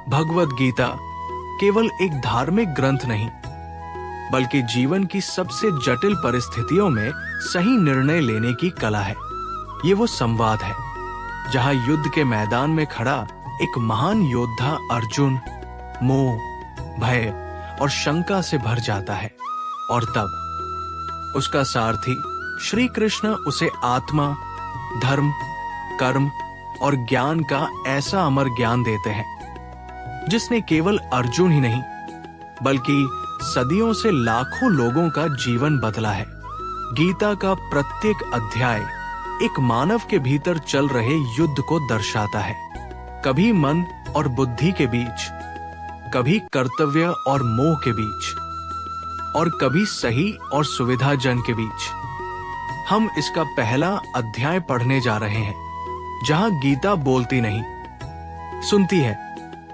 भगवद गीता केवल एक धार्मिक ग्रंथ नहीं, बल्कि जीवन की सबसे जटिल परिस्थितियों में सही निर्णय लेने की कला है। ये वो संवाद है जहां युद्ध के मैदान में खड़ा एक महान योद्धा अर्जुन मोह, भय और शंका से भर जाता है, और तब उसका सारथी श्री कृष्ण उसे आत्मा, धर्म, कर्म और ज्ञान का ऐसा अमर ज्ञान देते हैं जिसने केवल अर्जुन ही नहीं बल्कि सदियों से लाखों लोगों का जीवन बदला है। गीता का प्रत्येक अध्याय एक मानव के भीतर चल रहे युद्ध को दर्शाता है, कभी मन और बुद्धि के बीच, कभी कर्तव्य और मोह के बीच, और कभी सही और सुविधाजन के बीच। हम इसका पहला अध्याय पढ़ने जा रहे हैं जहां गीता बोलती नहीं, सुनती है,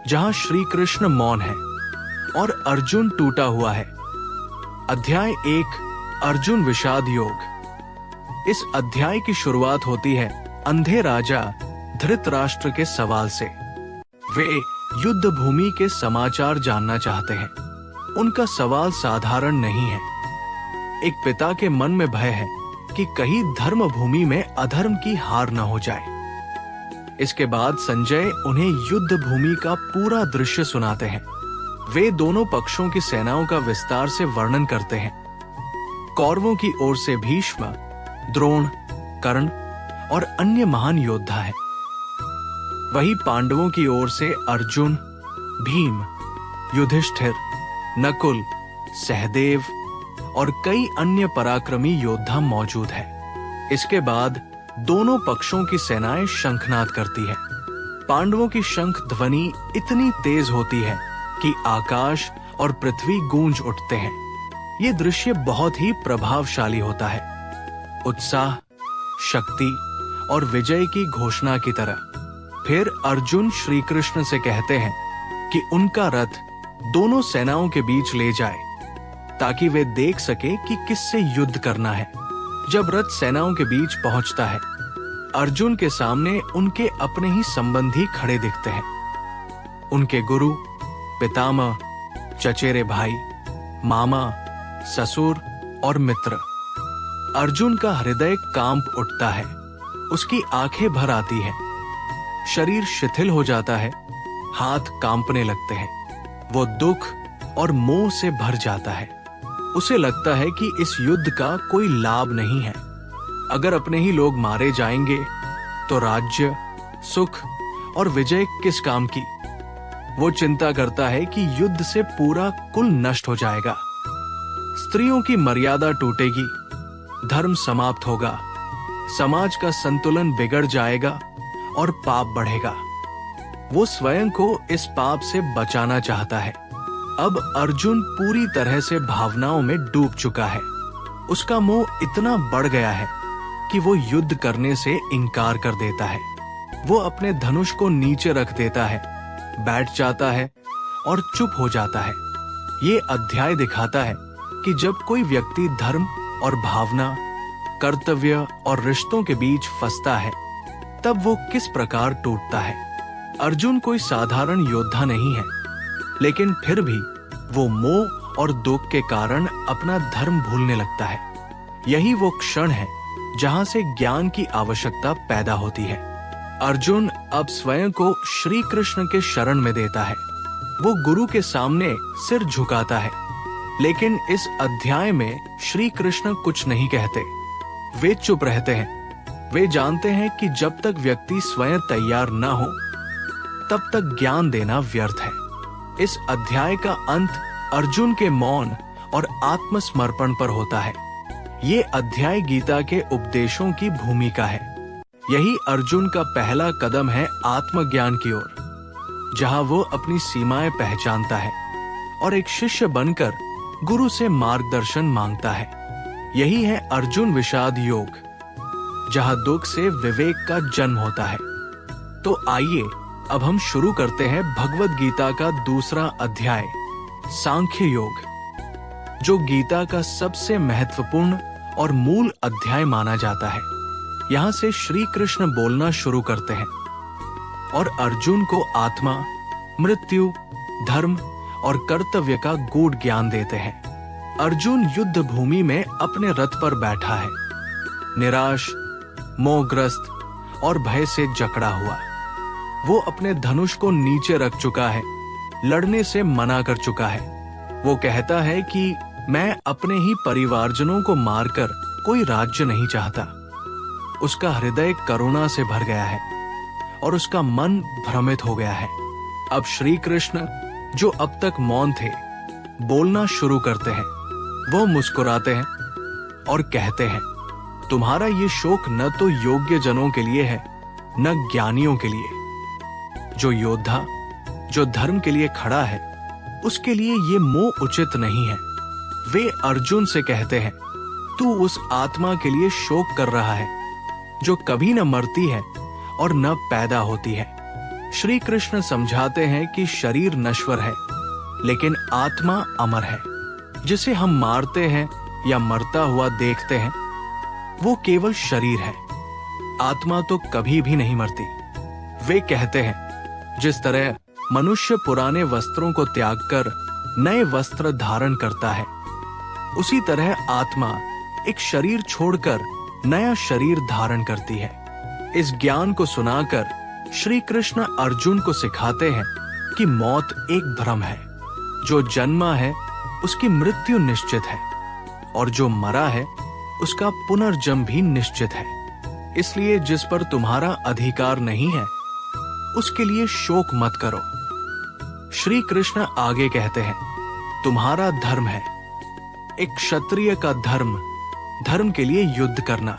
जहां श्री कृष्ण मौन है और अर्जुन टूटा हुआ है। अध्याय 1, अर्जुन विषाद योग। इस अध्याय की शुरुआत होती है अंधे राजा धृतराष्ट्र के सवाल से। वे युद्ध भूमि के समाचार जानना चाहते हैं। उनका सवाल साधारण नहीं है। एक पिता के मन में भय है कि कहीं धर्म भूमि में अधर्म की हार न हो जाए। इसके बाद संजय उन्हें युद्ध भूमि का पूरा दृश्य सुनाते हैं। वे दोनों पक्षों की सेनाओं का विस्तार से वर्णन करते हैं। कौरवों की ओर से भीष्म, द्रोण, कर्ण और अन्य महान योद्धा हैं। वही पांडवों की ओर से अर्जुन, भीम, युधिष्ठिर, नकुल, सहदेव और कई अन्य पराक्रमी योद्धा मौजूद हैं। इसके बाद दोनों पक्षों की सेनाएं शंखनाद करती है। पांडवों की शंख ध्वनि इतनी तेज होती है कि आकाश और पृथ्वी गूंज उठते हैं। ये दृश्य बहुत ही प्रभावशाली होता है, उत्साह, शक्ति और विजय की घोषणा की तरह। फिर अर्जुन श्री कृष्ण से कहते हैं कि उनका रथ दोनों सेनाओं के बीच ले जाए ताकि वे देख सके कि किससे युद्ध करना है। जब रथ सेनाओं के बीच पहुंचता है, अर्जुन के सामने उनके अपने ही संबंधी खड़े दिखते हैं। उनके गुरु, पितामह, चचेरे भाई, मामा, ससुर और मित्र। अर्जुन का हृदय कांप उठता है, उसकी आंखें भर आती हैं, शरीर शिथिल हो जाता है, हाथ कांपने लगते हैं। वो दुख और मोह से भर जाता है। उसे लगता है कि इस युद्ध का कोई लाभ नहीं है। अगर अपने ही लोग मारे जाएंगे तो राज्य, सुख और विजय किस काम की। वो चिंता करता है कि युद्ध से पूरा कुल नष्ट हो जाएगा, स्त्रियों की मर्यादा टूटेगी, धर्म समाप्त होगा, समाज का संतुलन बिगड़ जाएगा और पाप बढ़ेगा। वो स्वयं को इस पाप से बचाना चाहता है। अब अर्जुन पूरी तरह से भावनाओं में डूब चुका है। उसका मोह इतना बढ़ गया है कि वो युद्ध करने से इनकार कर देता है। वो अपने धनुष को नीचे रख देता है, बैठ जाता है और चुप हो जाता है। ये अध्याय दिखाता है कि जब कोई व्यक्ति धर्म और भावना, कर्तव्य और रिश्तों के बीच फंसता है, तब वो किस प्रकार टूटता है। अर्जुन कोई साधारण योद्धा नहीं है, लेकिन फिर भी वो मोह और दुख के कारण अपना धर्म भूलने लगता है। यही वो क्षण है जहां से ज्ञान की आवश्यकता पैदा होती है। अर्जुन अब स्वयं को श्री कृष्ण के शरण में देता है। वो गुरु के सामने सिर झुकाता है, लेकिन इस अध्याय में श्री कृष्ण कुछ नहीं कहते। वे चुप रहते हैं। वे जानते हैं कि जब तक व्यक्ति स्वयं तैयार न हो, तब तक ज्ञान देना व्यर्थ है। इस अध्याय का अंत अर्जुन के मौन और आत्मसमर्पण पर होता है। ये अध्याय गीता के उपदेशों की भूमिका है। यही अर्जुन का पहला कदम है आत्मज्ञान की ओर, जहां वो अपनी सीमाएं पहचानता है और एक शिष्य बनकर गुरु से मार्गदर्शन मांगता है। यही है अर्जुन विषाद योग, जहां दुख से विवेक का जन्म होता है। तो आइए अब हम शुरू करते हैं भगवद गीता का दूसरा अध्याय, सांख्य योग, जो गीता का सबसे महत्वपूर्ण और मूल अध्याय माना जाता है। यहाँ से श्री कृष्ण बोलना शुरू करते हैं और अर्जुन को आत्मा, मृत्यु, धर्म और कर्तव्य का गूढ़ ज्ञान देते हैं। अर्जुन युद्ध भूमि में अपने रथ पर बैठा है, निराश, मोहग्रस्त और भय से जकड़ा हुआ। वो अपने धनुष को नीचे रख चुका है, लड़ने से मना कर चुका है। वो कहता है कि मैं अपने ही परिवारजनों को मारकर कोई राज्य नहीं चाहता। उसका हृदय करुणा से भर गया है और उसका मन भ्रमित हो गया है। अब श्री कृष्ण, जो अब तक मौन थे, बोलना शुरू करते हैं। वो मुस्कुराते हैं और कहते हैं, तुम्हारा ये शोक न तो योग्य जनों के लिए है, न ज्ञानियों के लिए। जो योद्धा, जो धर्म के लिए खड़ा है, उसके लिए ये मोह उचित नहीं है। वे अर्जुन से कहते हैं, तू उस आत्मा के लिए शोक कर रहा है जो कभी न मरती है और न पैदा होती है। श्री कृष्ण समझाते हैं कि शरीर नश्वर है, लेकिन आत्मा अमर है। जिसे हम मारते हैं या मरता हुआ देखते हैं, वो केवल शरीर है। आत्मा तो कभी भी नहीं मरती। वे कहते हैं, जिस तरह मनुष्य पुराने वस्त्रों को त्याग कर नए वस्त्र धारण करता है, उसी तरह आत्मा एक शरीर छोड़कर नया शरीर धारण करती है। इस ज्ञान को सुनाकर श्री कृष्ण अर्जुन को सिखाते हैं कि मौत एक भ्रम है। जो जन्मा है उसकी मृत्यु निश्चित है, और जो मरा है उसका पुनर्जन्म भी निश्चित है। इसलिए जिस पर तुम्हारा अधिकार नहीं है, उसके लिए शोक मत करो। श्री कृष्ण आगे कहते हैं, तुम्हारा धर्म है, एक क्षत्रिय का धर्म, धर्म के लिए युद्ध करना।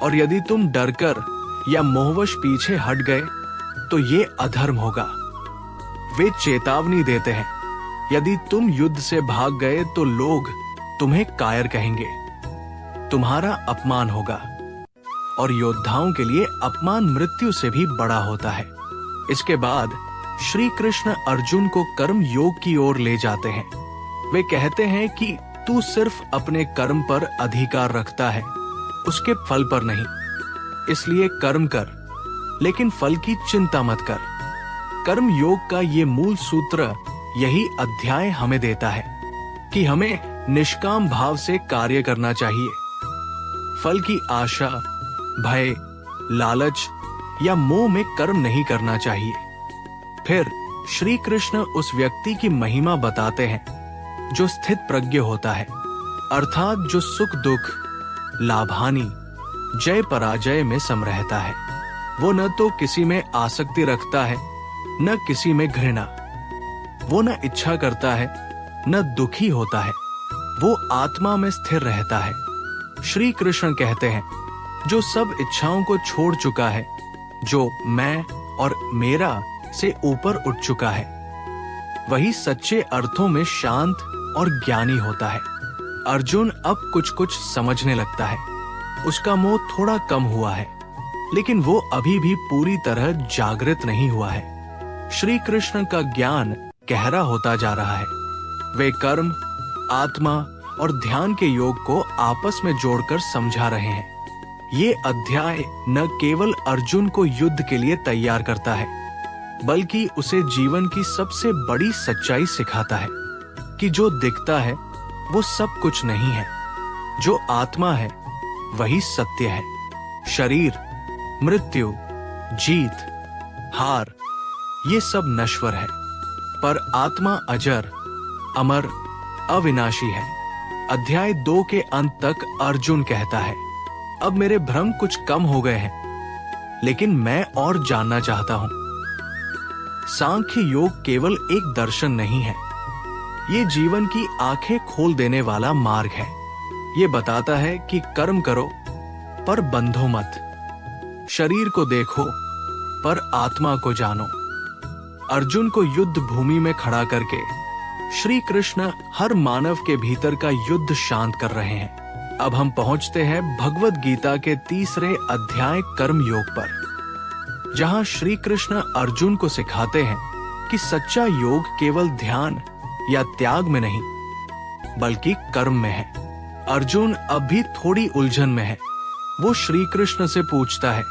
और यदि तुम डरकर या मोहवश पीछे हट गए तो ये अधर्म होगा। वे चेतावनी देते हैं, यदि तुम युद्ध से भाग गए तो लोग तुम्हें कायर कहेंगे, तुम्हारा अपमान होगा। और योद्धाओं के लिए अपमान मृत्यु से भी बड़ा होता है। इसके बाद श्री कृष्ण अर्जुन को कर्म योग की ओर ले जाते हैं। वे कहते हैं कि तू सिर्फ अपने कर्म पर अधिकार रखता है, उसके फल पर नहीं। इसलिए कर्म कर, लेकिन फल की चिंता मत कर। कर्म योग का ये मूल सूत्र यही अध्याय हमें देता है कि हमें निष्काम भाव से कार्य करना चाहिए। फल की आशा, भय, लालच या मोह में कर्म नहीं करना चाहिए। फिर श्री कृष्ण उस व्यक्ति की महिमा बताते हैं जो स्थित प्रज्ञ होता है, अर्थात जो सुख दुख, लाभ हानि, जय पराजय में सम रहता है। वो न तो किसी में आसक्ति रखता है, न किसी में घृणा। वो न इच्छा करता है, न दुखी होता है। वो आत्मा में स्थिर रहता है। श्री कृष्ण कहते हैं, जो सब इच्छाओं को छोड़ चुका है, जो मैं और मेरा से ऊपर उठ चुका है, वही सच्चे अर्थों में शांत और ज्ञानी होता है। अर्जुन अब कुछ कुछ समझने लगता है। उसका मोह थोड़ा कम हुआ है, लेकिन वो अभी भी पूरी तरह जागृत नहीं हुआ है। श्री कृष्ण का ज्ञान गहरा होता जा रहा है। वे कर्म, आत्मा और ध्यान के योग को आपस में जोड़कर समझा रहे हैं। ये अध्याय न केवल अर्जुन को युद्ध के लिए तैयार करता है, बल्कि उसे जीवन की सबसे बड़ी सच्चाई सिखाता है कि जो दिखता है वो सब कुछ नहीं है। जो आत्मा है वही सत्य है। शरीर, मृत्यु, जीत, हार, ये सब नश्वर है, पर आत्मा अजर, अमर, अविनाशी है। अध्याय 2 के अंत तक अर्जुन कहता है, अब मेरे भ्रम कुछ कम हो गए हैं, लेकिन मैं और जानना चाहता हूं। सांख्य योग केवल एक दर्शन नहीं है, ये जीवन की आंखें खोल देने वाला मार्ग है। ये बताता है कि कर्म करो पर बंधो मत, शरीर को देखो पर आत्मा को जानो। अर्जुन को युद्ध भूमि में खड़ा करके श्री कृष्ण हर मानव के भीतर का युद्ध शांत कर रहे हैं। अब हम पहुंचते हैं भगवद गीता के 3रे अध्याय कर्म योग पर, जहां श्री कृष्ण अर्जुन को सिखाते हैं कि सच्चा योग केवल ध्यान या त्याग में नहीं, बल्कि कर्म में है। अर्जुन अब भी थोड़ी उलझन में है। वो श्री कृष्ण से पूछता है,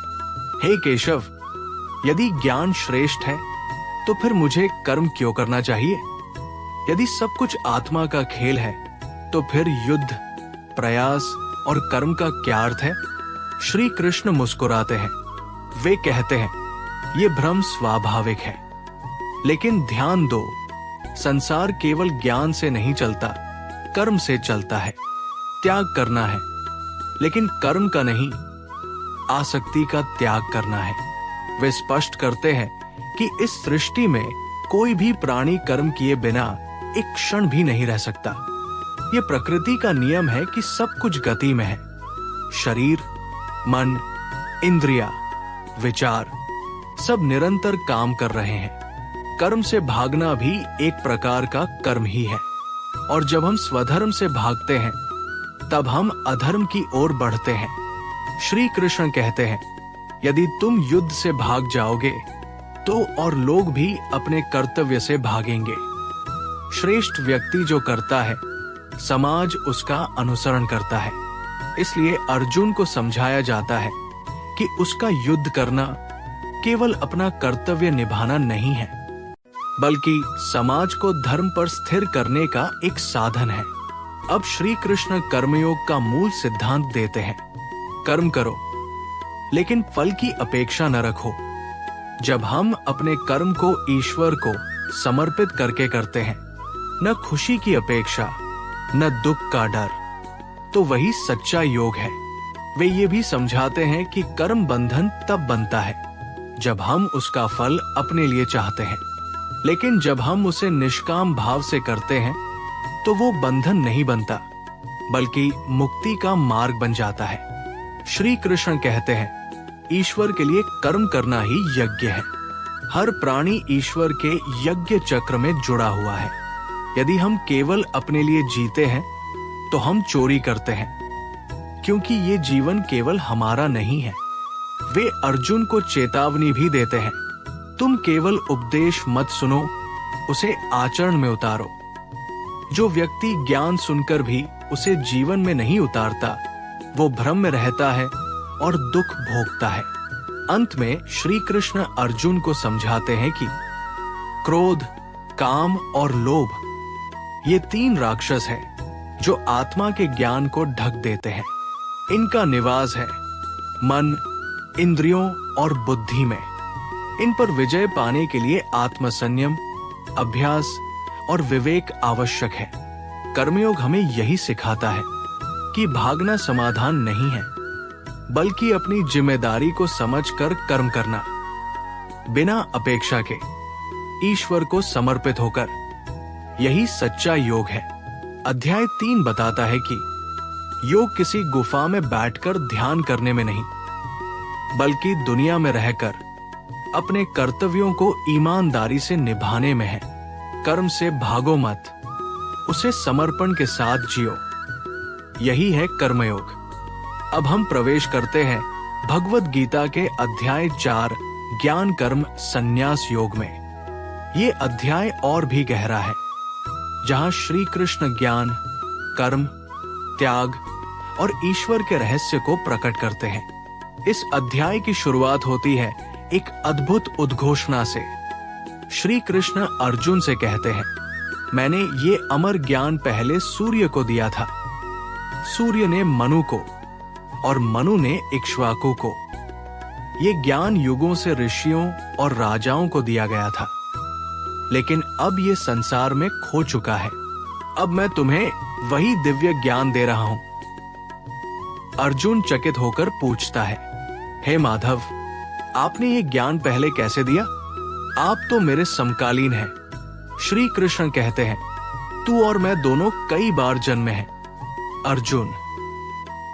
हे केशव, यदि ज्ञान श्रेष्ठ है तो फिर मुझे कर्म क्यों करना चाहिए? यदि सब कुछ आत्मा का खेल है तो फिर युद्ध, प्रयास और कर्म का क्या अर्थ है? श्री कृष्ण मुस्कुराते हैं। वे कहते हैं, ये भ्रम स्वाभाविक है, लेकिन ध्यान दो, संसार केवल ज्ञान से नहीं चलता, कर्म से चलता है। त्याग करना है, लेकिन कर्म का नहीं, आसक्ति का त्याग करना है। वे स्पष्ट करते हैं कि इस सृष्टि में कोई भी प्राणी कर्म किए बिना एक क्षण भी नहीं रह सकता। ये प्रकृति का नियम है कि सब कुछ गति में है। शरीर, मन, इंद्रिया, विचार सब निरंतर काम कर रहे हैं। कर्म से भागना भी एक प्रकार का कर्म ही है। और जब हम स्वधर्म से भागते हैं तब हम अधर्म की ओर बढ़ते हैं। श्री कृष्ण कहते हैं, यदि तुम युद्ध से भाग जाओगे तो और लोग भी अपने कर्तव्य से भागेंगे। श्रेष्ठ व्यक्ति जो करता है, समाज उसका अनुसरण करता है। इसलिए अर्जुन को समझाया जाता है कि उसका युद्ध करना केवल अपना कर्तव्य निभाना नहीं है, बल्कि समाज को धर्म पर स्थिर करने का एक साधन है। अब श्री कृष्ण कर्मयोग का मूल सिद्धांत देते हैं। कर्म करो, लेकिन फल की अपेक्षा न रखो। जब हम अपने कर्म को ईश्वर को समर्पित करके करते हैं, न खुशी की अपेक्षा न दुख का डर, तो वही सच्चा योग है। वे ये भी समझाते हैं कि कर्म बंधन तब बनता है जब हम उसका फल अपने लिए चाहते हैं, लेकिन जब हम उसे निष्काम भाव से करते हैं तो वो बंधन नहीं बनता, बल्कि मुक्ति का मार्ग बन जाता है। श्री कृष्ण कहते हैं, ईश्वर के लिए कर्म करना ही यज्ञ है। हर प्राणी ईश्वर के यज्ञ चक्र में जुड़ा हुआ है। यदि हम केवल अपने लिए जीते हैं तो हम चोरी करते हैं, क्योंकि ये जीवन केवल हमारा नहीं है। वे अर्जुन को चेतावनी भी देते हैं, तुम केवल उपदेश मत सुनो, उसे आचरण में उतारो। जो व्यक्ति ज्ञान सुनकर भी उसे जीवन में नहीं उतारता, वो भ्रम में रहता है और दुख भोगता है। अंत में श्री कृष्ण अर्जुन को समझाते हैं कि क्रोध, काम और लोभ ये 3 राक्षस हैं जो आत्मा के ज्ञान को ढक देते हैं। इनका निवास है मन, इंद्रियों और बुद्धि में। इन पर विजय पाने के लिए आत्मसंयम, अभ्यास और विवेक आवश्यक है। कर्मयोग हमें यही सिखाता है कि भागना समाधान नहीं है, बल्कि अपनी जिम्मेदारी को समझकर कर्म करना, बिना अपेक्षा के, ईश्वर को समर्पित होकर। यही सच्चा योग है। अध्याय 3 बताता है कि योग किसी गुफा में बैठकर ध्यान करने में नहीं, बल्कि दुनिया में रहकर अपने कर्तव्यों को ईमानदारी से निभाने में है। कर्म से भागो मत, उसे समर्पण के साथ जियो। यही है कर्मयोग। अब हम प्रवेश करते हैं भगवद गीता के अध्याय 4 ज्ञान कर्म संन्यास योग में। ये अध्याय और भी गहरा है, जहां श्री कृष्ण ज्ञान, कर्म, त्याग और ईश्वर के रहस्य को प्रकट करते हैं। इस अध्याय की शुरुआत होती है एक अद्भुत उद्घोषणा से। श्री कृष्ण अर्जुन से कहते हैं, मैंने ये अमर ज्ञान पहले सूर्य को दिया था, सूर्य ने मनु को और मनु ने इक्ष्वाकु को। ये ज्ञान युगों से ऋषियों और राजाओं को दिया गया था, लेकिन अब ये संसार में खो चुका है। अब मैं तुम्हें वही दिव्य ज्ञान दे रहा हूं। अर्जुन चकित होकर पूछता है, हे माधव, आपने ये ज्ञान पहले कैसे दिया? आप तो मेरे समकालीन हैं। श्री कृष्ण कहते हैं, तू और मैं दोनों कई बार जन्मे हैं। अर्जुन,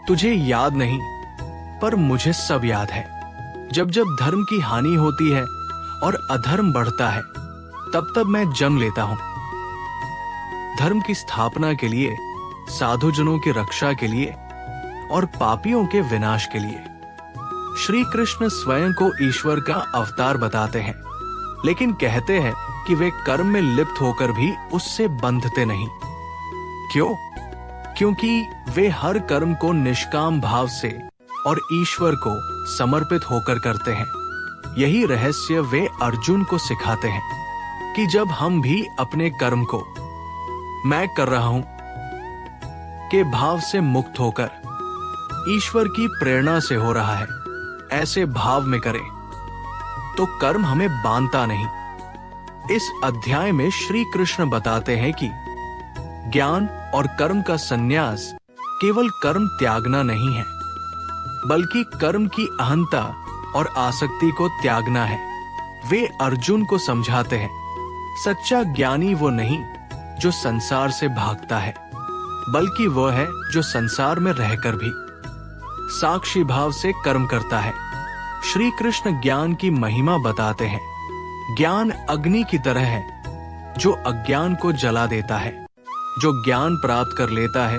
तुझे याद नहीं, पर मुझे सब याद है। जब जब धर्म की हानि होती है और अधर्म बढ़ता है, तब तब मैं जन्म लेता हूं। धर्म की स्थापना के लिए, साधुजनों की रक्षा के लिए और पापियों के विनाश के लिए। श्री कृष्ण स्वयं को ईश्वर का अवतार बताते हैं, लेकिन कहते हैं कि वे कर्म में लिप्त होकर भी उससे बंधते नहीं। क्यों? क्योंकि वे हर कर्म को निष्काम भाव से और ईश्वर को समर्पित होकर करते हैं। यही रहस्य वे अर्जुन को सिखाते हैं। कि जब हम भी अपने कर्म को मैं कर रहा हूं के भाव से मुक्त होकर ईश्वर की प्रेरणा से हो रहा है, ऐसे भाव में करें तो कर्म हमें बांधता नहीं। इस अध्याय में श्री कृष्ण बताते हैं कि ज्ञान और कर्म का संन्यास केवल कर्म त्यागना नहीं है, बल्कि कर्म की अहंता और आसक्ति को त्यागना है। वे अर्जुन को समझाते हैं, सच्चा ज्ञानी वो नहीं जो संसार से भागता है, बल्कि वह है जो संसार में रहकर भी साक्षी भाव से कर्म करता है। श्री कृष्ण ज्ञान की महिमा बताते हैं। ज्ञान अग्नि की तरह है जो अज्ञान को जला देता है। जो ज्ञान प्राप्त कर लेता है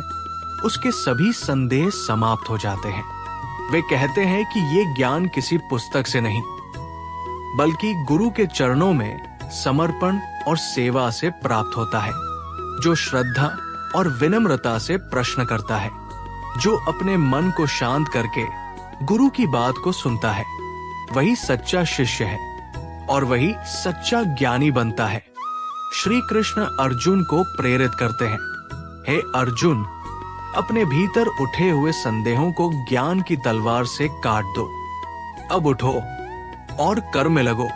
उसके सभी संदेह समाप्त हो जाते हैं। वे कहते हैं कि ये ज्ञान किसी पुस्तक से नहीं, बल्कि गुरु के चरणों में समर्पण और सेवा से प्राप्त होता है। जो श्रद्धा और विनम्रता से प्रश्न करता है, जो अपने मन को शांत करके गुरु की बात को सुनता है, वही सच्चा शिष्य है और वही सच्चा ज्ञानी बनता है। श्री कृष्ण अर्जुन को प्रेरित करते हैं, हे अर्जुन, अपने भीतर उठे हुए संदेहों को ज्ञान की तलवार से काट दो। अब उठो और कर्म में लगो।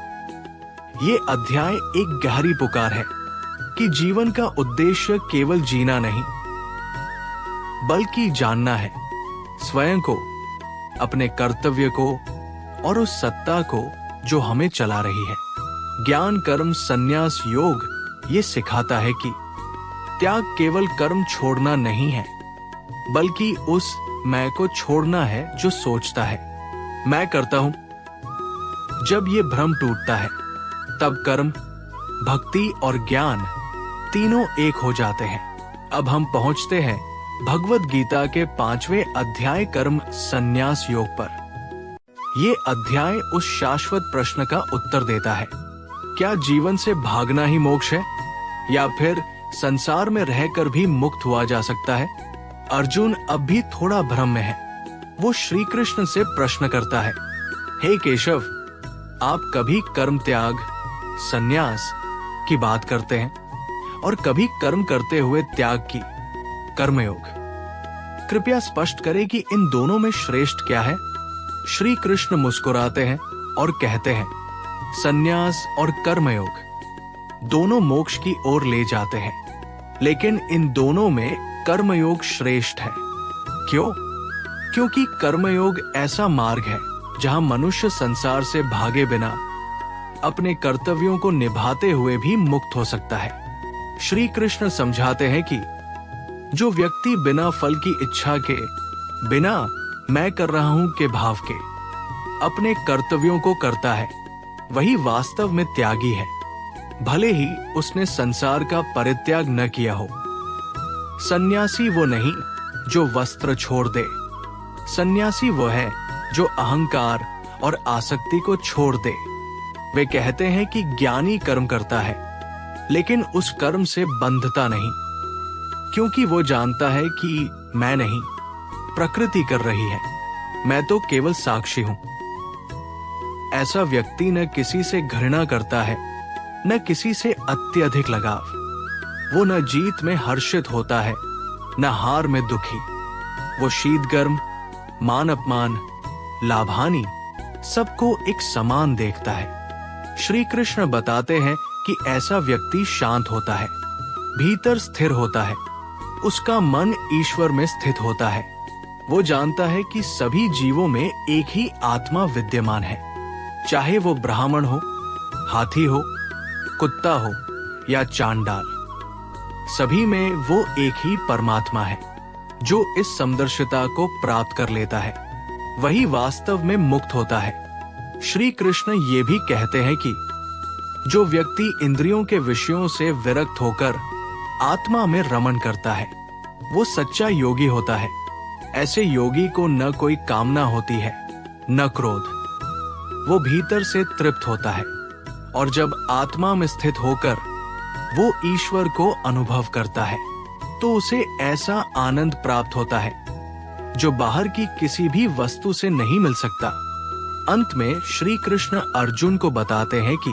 ये अध्याय एक गहरी पुकार है कि जीवन का उद्देश्य केवल जीना नहीं, बल्कि जानना है स्वयं को, अपने कर्तव्य को और उस सत्ता को जो हमें चला रही है। ज्ञान कर्म संन्यास योग ये सिखाता है कि त्याग केवल कर्म छोड़ना नहीं है, बल्कि उस मैं को छोड़ना है जो सोचता है मैं करता हूं। जब ये भ्रम टूटता है तब कर्म, भक्ति और ज्ञान तीनों एक हो जाते हैं। अब हम पहुंचते हैं भगवद गीता के 5वें अध्याय कर्म संन्यास योग पर। ये अध्याय उस शाश्वत प्रश्न का उत्तर देता है, क्या जीवन से भागना ही मोक्ष है या फिर संसार में रहकर भी मुक्त हुआ जा सकता है? अर्जुन अब भी थोड़ा भ्रम में है। वो श्री कृष्ण से प्रश्न करता है, हे केशव, आप कभी कर्म त्याग संन्यास की बात करते हैं और कभी कर्म करते हुए त्याग की कर्मयोग। कृपया स्पष्ट करें कि इन दोनों में श्रेष्ठ क्या है? श्री कृष्ण मुस्कुराते हैं और कहते हैं, संन्यास और कर्मयोग दोनों मोक्ष की ओर ले जाते हैं, लेकिन इन दोनों में कर्मयोग श्रेष्ठ है। क्यों? क्योंकि कर्मयोग ऐसा मार्ग है जहां मनुष्य संसार से भागे बिना अपने कर्तव्यों को निभाते हुए भी मुक्त हो सकता है। श्री कृष्ण समझाते हैं कि जो व्यक्ति बिना फल की इच्छा के, बिना मैं कर रहा हूं के भाव के अपने कर्तव्यों को करता है, वही वास्तव में त्यागी है, भले ही उसने संसार का परित्याग न किया हो। सन्यासी वो नहीं जो वस्त्र छोड़ दे, सन्यासी वो है जो अहंकार और आसक्ति को छोड़ दे। वे कहते हैं कि ज्ञानी कर्म करता है, लेकिन उस कर्म से बंधता नहीं, क्योंकि वो जानता है कि मैं नहीं, प्रकृति कर रही है, मैं तो केवल साक्षी हूं। ऐसा व्यक्ति न किसी से घृणा करता है, न किसी से अत्यधिक लगाव। वो न जीत में हर्षित होता है, न हार में दुखी। वो शीत गर्म, मान अपमान, लाभ-हानि सबको एक समान देखता है। श्री कृष्ण बताते हैं कि ऐसा व्यक्ति शांत होता है, भीतर स्थिर होता है, उसका मन ईश्वर में स्थित होता है। वो जानता है कि सभी जीवों में एक ही आत्मा विद्यमान है, चाहे वो ब्राह्मण हो, हाथी हो, कुत्ता हो या चांडाल। सभी में वो एक ही परमात्मा है। जो इस समदर्शिता को प्राप्त कर लेता है, वही वास्तव में मुक्त होता है। श्री कृष्ण ये भी कहते हैं कि जो व्यक्ति इंद्रियों के विषयों से विरक्त होकर आत्मा में रमण करता है, वो सच्चा योगी होता है। ऐसे योगी को न कोई कामना होती है, न क्रोध। वो भीतर से तृप्त होता है और जब आत्मा में स्थित होकर वो ईश्वर को अनुभव करता है, तो उसे ऐसा आनंद प्राप्त होता है जो बाहर की किसी भी वस्तु से नहीं मिल सकता। अंत में श्री कृष्ण अर्जुन को बताते हैं कि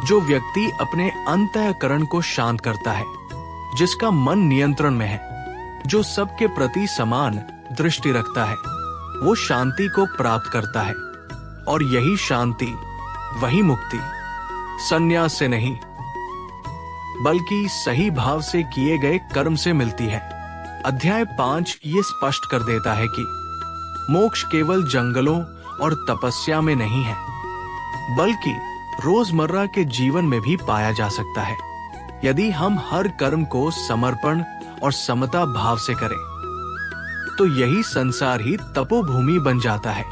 जो व्यक्ति अपने अंतःकरण को शांत करता है, जिसका मन नियंत्रण में है, जो सबके प्रति समान दृष्टि रखता है, वो शांति को प्राप्त करता है। और यही शांति, वही मुक्ति संन्यास से नहीं बल्कि सही भाव से किए गए कर्म से मिलती है। अध्याय 5 ये स्पष्ट कर देता है कि मोक्ष केवल जंगलों और तपस्या में नहीं है, बल्कि रोजमर्रा के जीवन में भी पाया जा सकता है, यदि हम हर कर्म को समर्पण और समता भाव से करें। तो यही संसार ही तपोभूमि बन जाता है।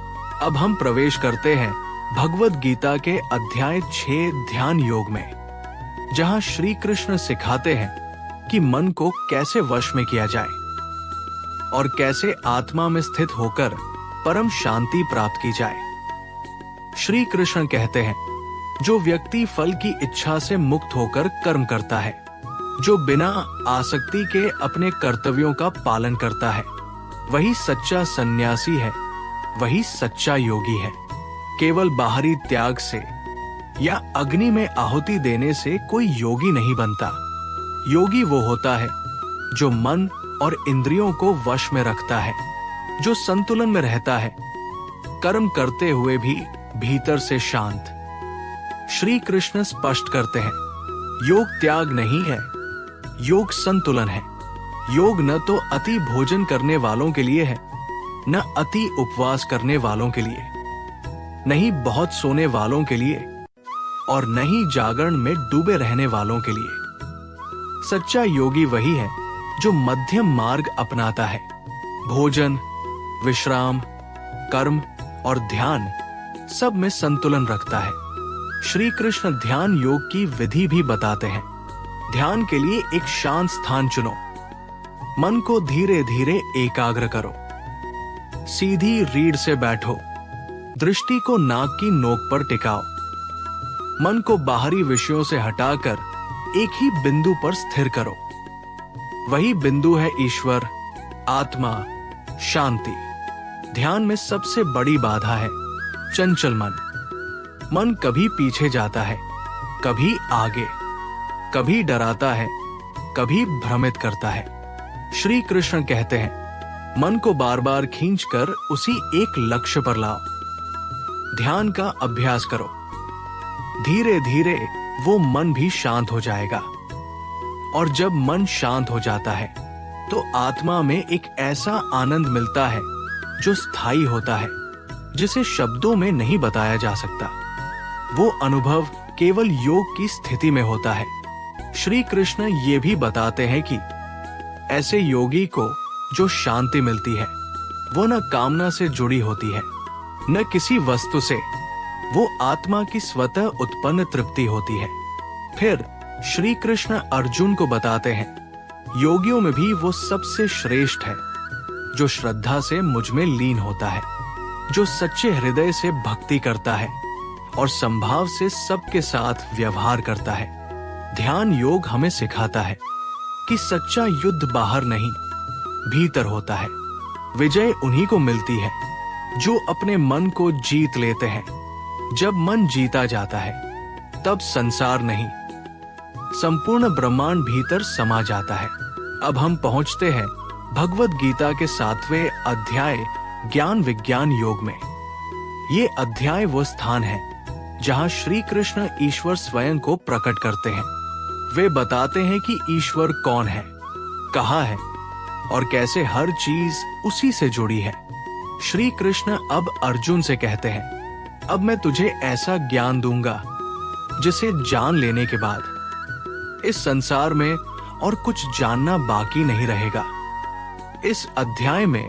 अब हम प्रवेश करते हैं भगवद गीता के अध्याय 6 ध्यान योग में, जहां श्री कृष्ण सिखाते हैं कि मन को कैसे वश में किया जाए और कैसे आत्मा में स्थित होकर परम शांति प्राप्त की जाए। श्री कृष्ण कहते हैं, जो व्यक्ति फल की इच्छा से मुक्त होकर कर्म करता है, जो बिना आसक्ति के अपने कर्तव्यों का पालन करता है, वही सच्चा सन्यासी है, वही सच्चा योगी है। केवल बाहरी त्याग से या अग्नि में आहुति देने से कोई योगी नहीं बनता। योगी वो होता है जो मन और इंद्रियों को वश में रखता है, जो संतुलन में रहता है, कर्म करते हुए भी भीतर से शांत। श्री कृष्ण स्पष्ट करते हैं, योग त्याग नहीं है, योग संतुलन है। योग न तो अति भोजन करने वालों के लिए है, न अति उपवास करने वालों के लिए, नहीं बहुत सोने वालों के लिए, और न ही जागरण में डूबे रहने वालों के लिए। सच्चा योगी वही है जो मध्यम मार्ग अपनाता है। भोजन, विश्राम, कर्म और ध्यान सब में संतुलन रखता है। श्री कृष्ण ध्यान योग की विधि भी बताते हैं। ध्यान के लिए एक शांत स्थान चुनो, मन को धीरे धीरे एकाग्र करो, सीधी रीढ़ से बैठो, दृष्टि को नाक की नोक पर टिकाओ, मन को बाहरी विषयों से हटाकर एक ही बिंदु पर स्थिर करो। वही बिंदु है ईश्वर, आत्मा, शांति। ध्यान में सबसे बड़ी बाधा है चंचल मन। मन कभी पीछे जाता है, कभी आगे, कभी डराता है, कभी भ्रमित करता है। श्री कृष्ण कहते हैं, मन को बार बार खींचकर उसी एक लक्ष्य पर लाओ। ध्यान का अभ्यास करो, धीरे धीरे वो मन भी शांत हो जाएगा। और जब मन शांत हो जाता है तो आत्मा में एक ऐसा आनंद मिलता है जो स्थायी होता है, जिसे शब्दों में नहीं बताया जा सकता। वो अनुभव केवल योग की स्थिति में होता है। श्री कृष्ण ये भी बताते हैं कि ऐसे योगी को जो शांति मिलती है, वो न कामना से जुड़ी होती है, न किसी वस्तु से, वो आत्मा की स्वतः उत्पन्न तृप्ति होती है। फिर श्री कृष्ण अर्जुन को बताते हैं, योगियों में भी वो सबसे श्रेष्ठ है जो श्रद्धा से मुझ में लीन होता है, जो सच्चे हृदय से भक्ति करता है और संभाव से सबके साथ व्यवहार करता है। ध्यान योग हमें सिखाता है कि सच्चा युद्ध बाहर नहीं, भीतर होता है। विजय उन्हीं को मिलती है जो अपने मन को जीत लेते हैं। जब मन जीता जाता है, तब संसार नहीं, संपूर्ण ब्रह्मांड भीतर समा जाता है। अब हम पहुंचते हैं भगवद गीता के 7वें अध्याय ज्ञान विज्ञान योग में। ये अध्याय वो स्थान है जहां श्री कृष्ण ईश्वर स्वयं को प्रकट करते हैं। वे बताते हैं कि ईश्वर कौन है, कहाँ है और कैसे हर चीज उसी से जुड़ी है। श्री कृष्ण अब अर्जुन से कहते हैं, अब मैं तुझे ऐसा ज्ञान दूंगा जिसे जान लेने के बाद इस संसार में और कुछ जानना बाकी नहीं रहेगा। इस अध्याय में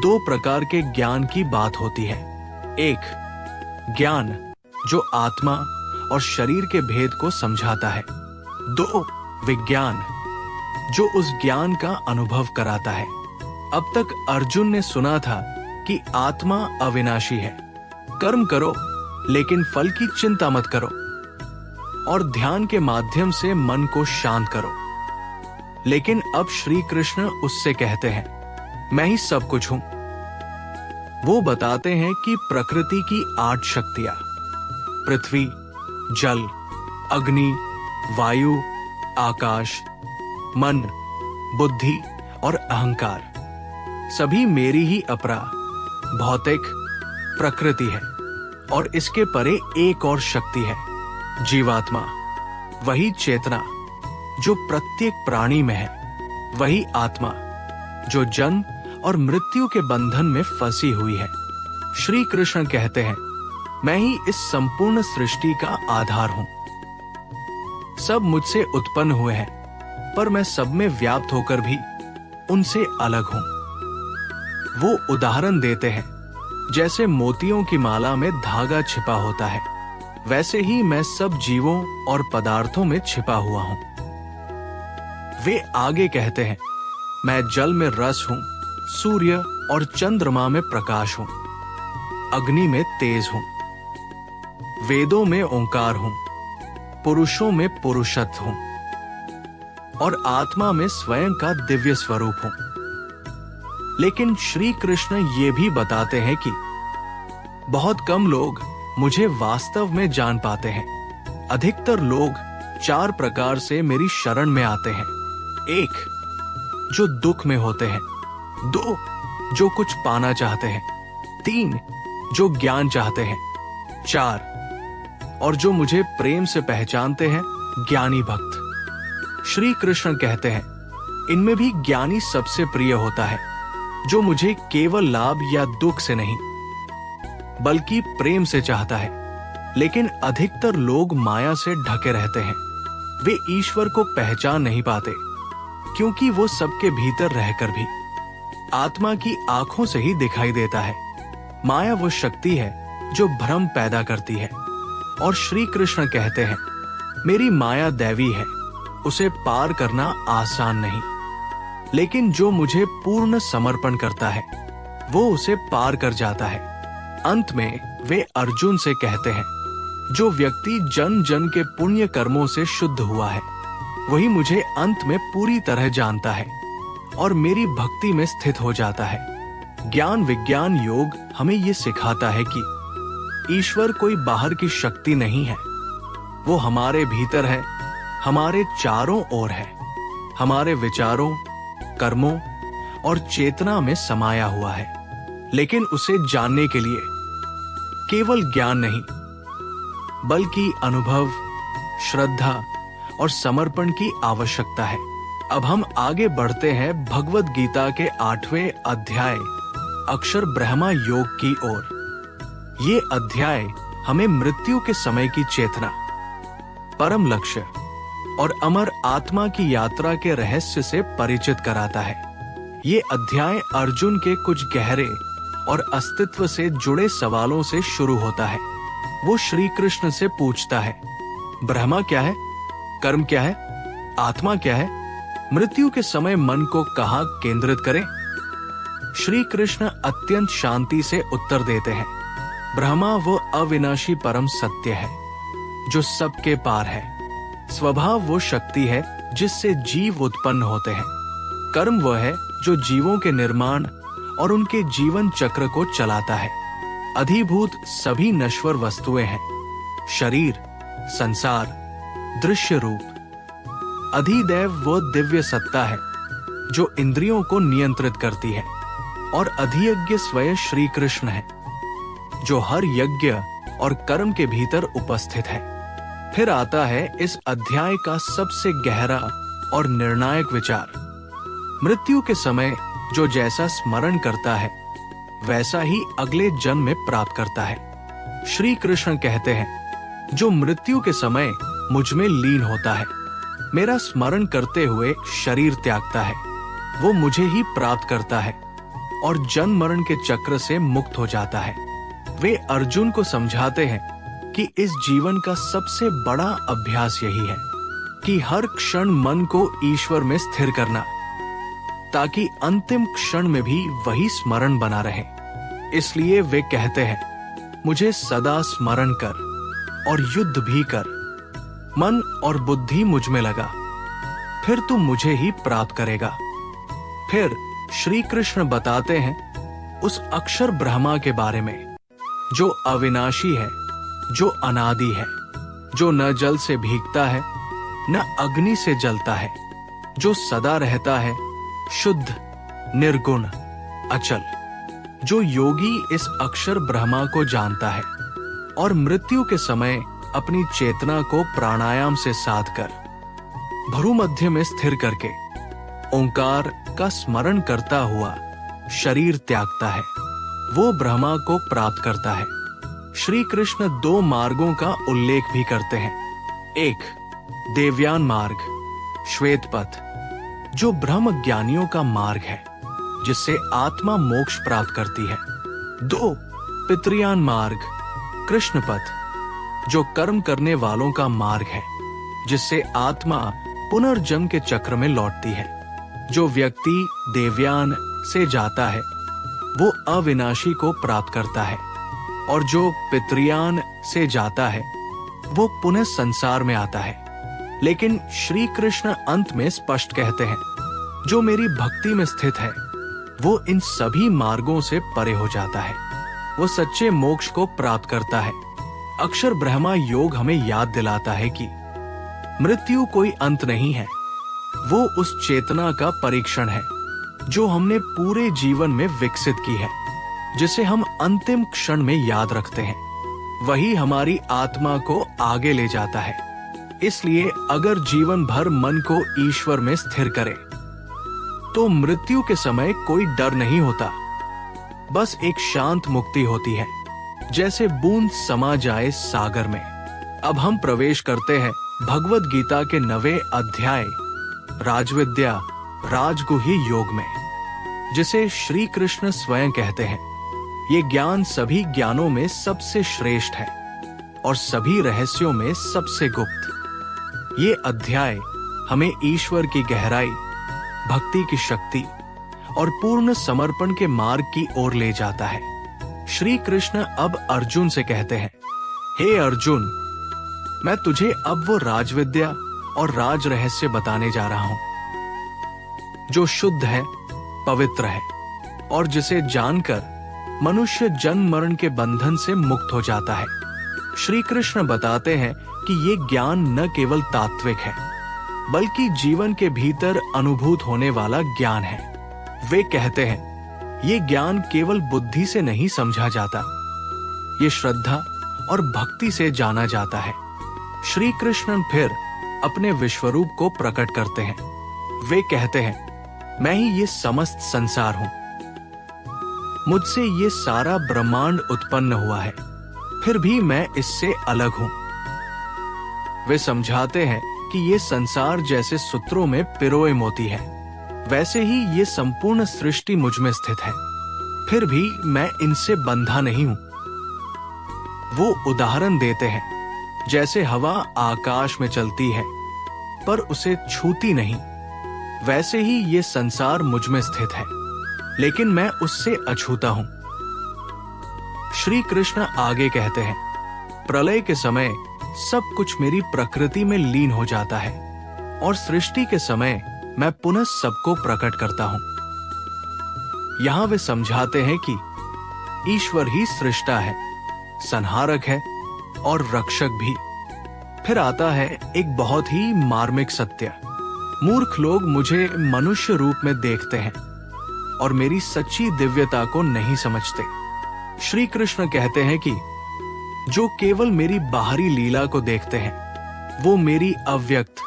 2 प्रकार के ज्ञान की बात होती है। एक ज्ञान जो आत्मा और शरीर के भेद को समझाता है। 2 विज्ञान जो उस ज्ञान का अनुभव कराता है। अब तक अर्जुन ने सुना था कि आत्मा अविनाशी है, कर्म करो लेकिन फल की चिंता मत करो, और ध्यान के माध्यम से मन को शांत करो। लेकिन अब श्री कृष्ण उससे कहते हैं, मैं ही सब कुछ हूं। वो बताते हैं कि प्रकृति की 8 शक्तियां, पृथ्वी, जल, अग्नि, वायु, आकाश, मन, बुद्धि और अहंकार सभी मेरी ही अपरा भौतिक प्रकृति है। और इसके परे एक और शक्ति है, जीवात्मा, वही चेतना जो प्रत्येक प्राणी में है, वही आत्मा जो जन्म और मृत्यु के बंधन में फंसी हुई है। श्री कृष्ण कहते हैं, मैं ही इस संपूर्ण सृष्टि का आधार हूं। सब मुझसे उत्पन्न हुए हैं, पर मैं सब में व्याप्त होकर भी उनसे अलग हूं। वो उदाहरण देते हैं, जैसे मोतियों की माला में धागा छिपा होता है, वैसे ही मैं सब जीवों और पदार्थों में छिपा हुआ हूं। वे आगे कहते हैं, मैं जल में रस हूं, सूर्य और चंद्रमा में प्रकाश हूं, अग्नि में तेज हूं, वेदों में ओंकार हूं, पुरुषों में पुरुषत्व हूं और आत्मा में स्वयं का दिव्य स्वरूप हूं। लेकिन श्री कृष्ण ये भी बताते हैं कि बहुत कम लोग मुझे वास्तव में जान पाते हैं। अधिकतर लोग 4 प्रकार से मेरी शरण में आते हैं। 1, जो दुख में होते हैं। 2, जो कुछ पाना चाहते हैं। 3, जो ज्ञान चाहते हैं। 4, और जो मुझे प्रेम से पहचानते हैं, ज्ञानी भक्त। श्री कृष्ण कहते हैं, इनमें भी ज्ञानी सबसे प्रिय होता है, जो मुझे केवल लाभ या दुख से नहीं बल्कि प्रेम से चाहता है। लेकिन अधिकतर लोग माया से ढके रहते हैं। वे ईश्वर को पहचान नहीं पाते, क्योंकि वो सबके भीतर रहकर भी आत्मा की आंखों से ही दिखाई देता है। माया वो शक्ति है जो भ्रम पैदा करती है। और श्री कृष्ण कहते हैं, मेरी माया दैवी है, उसे पार करना आसान नहीं, लेकिन जो मुझे पूर्ण समर्पण करता है वो उसे पार कर जाता है। अंत में वे अर्जुन से कहते हैं, जो व्यक्ति जन्म जन्म के पुण्य कर्मों से शुद्ध हुआ है, वही मुझे अंत में पूरी तरह जानता है और मेरी भक्ति में स्थित हो जाता है। ज्ञान विज्ञान योग हमें ये सिखाता है कि ईश्वर कोई बाहर की शक्ति नहीं है, वो हमारे भीतर है, हमारे चारों ओर है, हमारे विचारों, कर्मों और चेतना में समाया हुआ है। लेकिन उसे जानने के लिए केवल ज्ञान नहीं, बल्कि अनुभव, श्रद्धा और समर्पण की आवश्यकता है। अब हम आगे बढ़ते हैं भगवद गीता के 8वें अध्याय अक्षर ब्रह्मा योग की ओर। ये अध्याय हमें मृत्यु के समय की चेतना, परम लक्ष्य और अमर आत्मा की यात्रा के रहस्य से परिचित कराता है। ये अध्याय अर्जुन के कुछ गहरे और अस्तित्व से जुड़े सवालों से शुरू होता है। वो श्री कृष्ण से पूछता है, ब्रह्मा क्या है, कर्म क्या है, आत्मा क्या है, मृत्यु के समय मन को कहाँ केंद्रित करें? श्री कृष्ण अत्यंत शांति से उत्तर देते हैं, ब्रह्मा वो अविनाशी परम सत्य है जो सबके पार है। स्वभाव वो शक्ति है जिससे जीव उत्पन्न होते हैं। कर्म वह है जो जीवों के निर्माण और उनके जीवन चक्र को चलाता है। अधिभूत सभी नश्वर वस्तुएं हैं, शरीर, संसार, दृश्य रूप। अधिदैव वो दिव्य सत्ता है जो इंद्रियों को नियंत्रित करती है। और अधियज्ञ स्वयं श्री कृष्ण है जो हर यज्ञ और कर्म के भीतर उपस्थित है। फिर आता है इस अध्याय का सबसे गहरा और निर्णायक विचार। मृत्यु के समय जो जैसा स्मरण करता है वैसा ही अगले जन्म में प्राप्त करता है। श्री कृष्ण कहते हैं, जो मृत्यु के समय मुझ में लीन होता है, मेरा स्मरण करते हुए शरीर त्यागता है, वो मुझे ही प्राप्त करता है और जन्म मरण के चक्र से मुक्त हो जाता है। वे अर्जुन को समझाते हैं कि इस जीवन का सबसे बड़ा अभ्यास यही है कि हर क्षण मन को ईश्वर में स्थिर करना, ताकि अंतिम क्षण में भी वही स्मरण बना रहे। इसलिए वे कहते हैं, मुझे सदा स्मरण कर और युद्ध भी कर, मन और बुद्धि मुझ में लगा, फिर तू मुझे ही प्राप्त करेगा। फिर श्री कृष्ण बताते हैं उस अक्षर ब्रह्मा के बारे में जो अविनाशी है, जो अनादि है, जो न जल से भीगता है न अग्नि से जलता है, जो सदा रहता है, शुद्ध, निर्गुण, अचल, जो योगी इस अक्षर ब्रह्मा को जानता है और मृत्यु के समय अपनी चेतना को प्राणायाम से साध कर भ्रूमध्य में स्थिर करके ओंकार का स्मरण करता हुआ शरीर त्यागता है, वो ब्रह्मा को प्राप्त करता है। श्री कृष्ण दो मार्गों का उल्लेख भी करते हैं। एक, देवयान मार्ग, श्वेत पथ, जो ब्रह्म ज्ञानियों का मार्ग है, जिससे आत्मा मोक्ष प्राप्त करती है। दो, पितृयान मार्ग, कृष्ण पथ, जो कर्म करने वालों का मार्ग है, जिससे आत्मा पुनर्जन्म के चक्र में लौटती है। जो व्यक्ति देवयान से जाता है वो अविनाशी को प्राप्त करता है, और जो पितृयान से जाता है वो पुनः संसार में आता है। लेकिन श्री कृष्ण अंत में स्पष्ट कहते हैं, जो मेरी भक्ति में स्थित है वो इन सभी मार्गों से परे हो जाता है, वो सच्चे मोक्ष को प्राप्त करता है। अक्षर ब्रह्मा योग हमें याद दिलाता है कि मृत्यु कोई अंत नहीं है, वो उस चेतना का परीक्षण है जो हमने पूरे जीवन में विकसित की है, जिसे हम अंतिम क्षण में याद रखते हैं। वही हमारी आत्मा को आगे ले जाता है। इसलिए अगर जीवन भर मन को ईश्वर में स्थिर करें तो मृत्यु के समय कोई डर नहीं होता, बस एक शांत मुक्ति होती है, जैसे बूंद समा जाए सागर में। अब हम प्रवेश करते हैं भगवद गीता के 9वें अध्याय राजविद्या राजगुह्य योग में, जिसे श्री कृष्ण स्वयं कहते हैं, ये ज्ञान सभी ज्ञानों में सबसे श्रेष्ठ है और सभी रहस्यों में सबसे गुप्त। ये अध्याय हमें ईश्वर की गहराई, भक्ति की शक्ति और पूर्ण समर्पण के मार्ग की ओर ले जाता है। श्री कृष्ण अब अर्जुन से कहते हैं, हे अर्जुन, मैं तुझे अब वो राजविद्या और राज रहस्य बताने जा रहा हूं, जो शुद्ध है, पवित्र है और जिसे जानकर मनुष्य जन्म मरण के बंधन से मुक्त हो जाता है। श्री कृष्ण बताते हैं कि ये ज्ञान न केवल तात्विक है, बल्कि जीवन के भीतर अनुभूत होने वाला ज्ञान है। वे कहते हैं, ये ज्ञान केवल बुद्धि से नहीं समझा जाता, ये श्रद्धा और भक्ति से जाना जाता है। श्री कृष्ण फिर अपने विश्वरूप को प्रकट करते हैं। वे कहते हैं, मैं ही ये समस्त संसार हूं, मुझसे ये सारा ब्रह्मांड उत्पन्न हुआ है, फिर भी मैं इससे अलग हूं। वे समझाते हैं कि ये संसार जैसे सूत्रों में पिरोए मोती है, वैसे ही ये संपूर्ण सृष्टि मुझ में स्थित है, फिर भी मैं इनसे बंधा नहीं हूं। वो उदाहरण देते हैं, जैसे हवा आकाश में चलती है पर उसे छूती नहीं, वैसे ही ये संसार मुझ में स्थित है, लेकिन मैं उससे अछूता हूं। श्री कृष्ण आगे कहते हैं, प्रलय के समय सब कुछ मेरी प्रकृति में लीन हो जाता है और सृष्टि के समय मैं पुनः सबको प्रकट करता हूं। यहां वे समझाते हैं कि ईश्वर ही सृष्टा है, संहारक है और रक्षक भी। फिर आता है एक बहुत ही मार्मिक सत्य, मूर्ख लोग मुझे मनुष्य रूप में देखते हैं और मेरी सच्ची दिव्यता को नहीं समझते। श्री कृष्ण कहते हैं कि जो केवल मेरी बाहरी लीला को देखते हैं वो मेरी अव्यक्त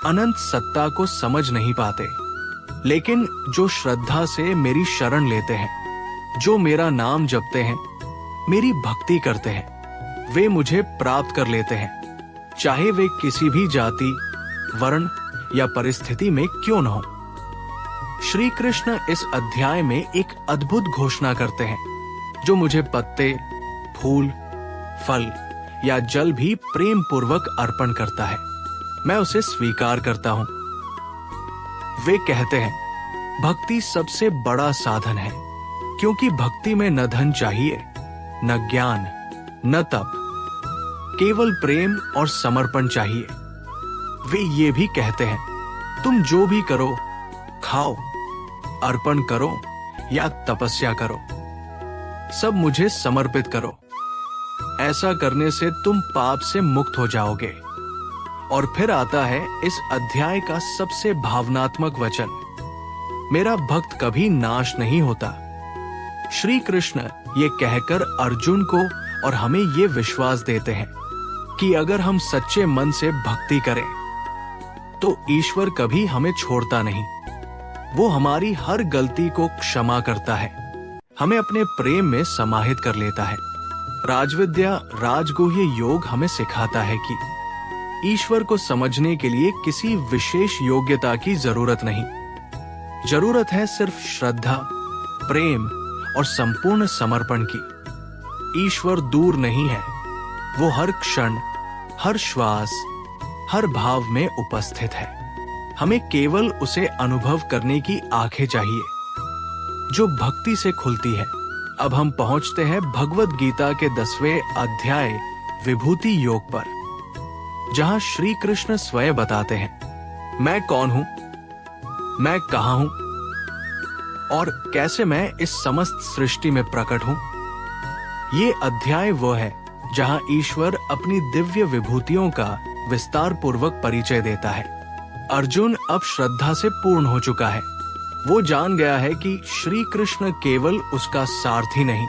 अनंत सत्ता को समझ नहीं पाते, लेकिन जो श्रद्धा से मेरी शरण लेते हैं, जो मेरा नाम जपते हैं, मेरी भक्ति करते हैं, वे मुझे प्राप्त कर लेते हैं, चाहे वे किसी भी जाति, वर्ण या परिस्थिति में क्यों न हो। श्री कृष्ण इस अध्याय में एक अद्भुत घोषणा करते हैं, जो मुझे पत्ते, फूल, फल या जल भी प्रेम पूर्वक अर्पण करता है, मैं उसे स्वीकार करता हूं। वे कहते हैं, भक्ति सबसे बड़ा साधन है, क्योंकि भक्ति में न धन चाहिए, न ज्ञान, न तप, केवल प्रेम और समर्पण चाहिए। वे ये भी कहते हैं, तुम जो भी करो, खाओ, अर्पण करो या तपस्या करो, सब मुझे समर्पित करो, ऐसा करने से तुम पाप से मुक्त हो जाओगे। और फिर आता है इस अध्याय का सबसे भावनात्मक वचन, मेरा भक्त कभी नाश नहीं होता। श्री कृष्ण ये कहकर अर्जुन को और हमें ये विश्वास देते हैं कि अगर हम सच्चे मन से भक्ति करें तो ईश्वर कभी हमें छोड़ता नहीं। वो हमारी हर गलती को क्षमा करता है, हमें अपने प्रेम में समाहित कर लेता है। राजविद्या राजगुह्य योग हमें सिखाता है कि ईश्वर को समझने के लिए किसी विशेष योग्यता की जरूरत नहीं। जरूरत है सिर्फ श्रद्धा, प्रेम और संपूर्ण समर्पण की। ईश्वर दूर नहीं है, वो हर क्षण, हर श्वास, हर भाव में उपस्थित है। हमें केवल उसे अनुभव करने की आंखें चाहिए जो भक्ति से खुलती है। अब हम पहुंचते हैं भगवद गीता के 10वें अध्याय विभूति योग पर, जहां श्री कृष्ण स्वयं बताते हैं, मैं कौन हूं, मैं कहां हूं और कैसे मैं इस समस्त सृष्टि में प्रकट हूं। ये अध्याय वो है जहां ईश्वर अपनी दिव्य विभूतियों का विस्तार पूर्वक परिचय देता है। अर्जुन अब श्रद्धा से पूर्ण हो चुका है। वो जान गया है कि श्री कृष्ण केवल उसका सारथी नहीं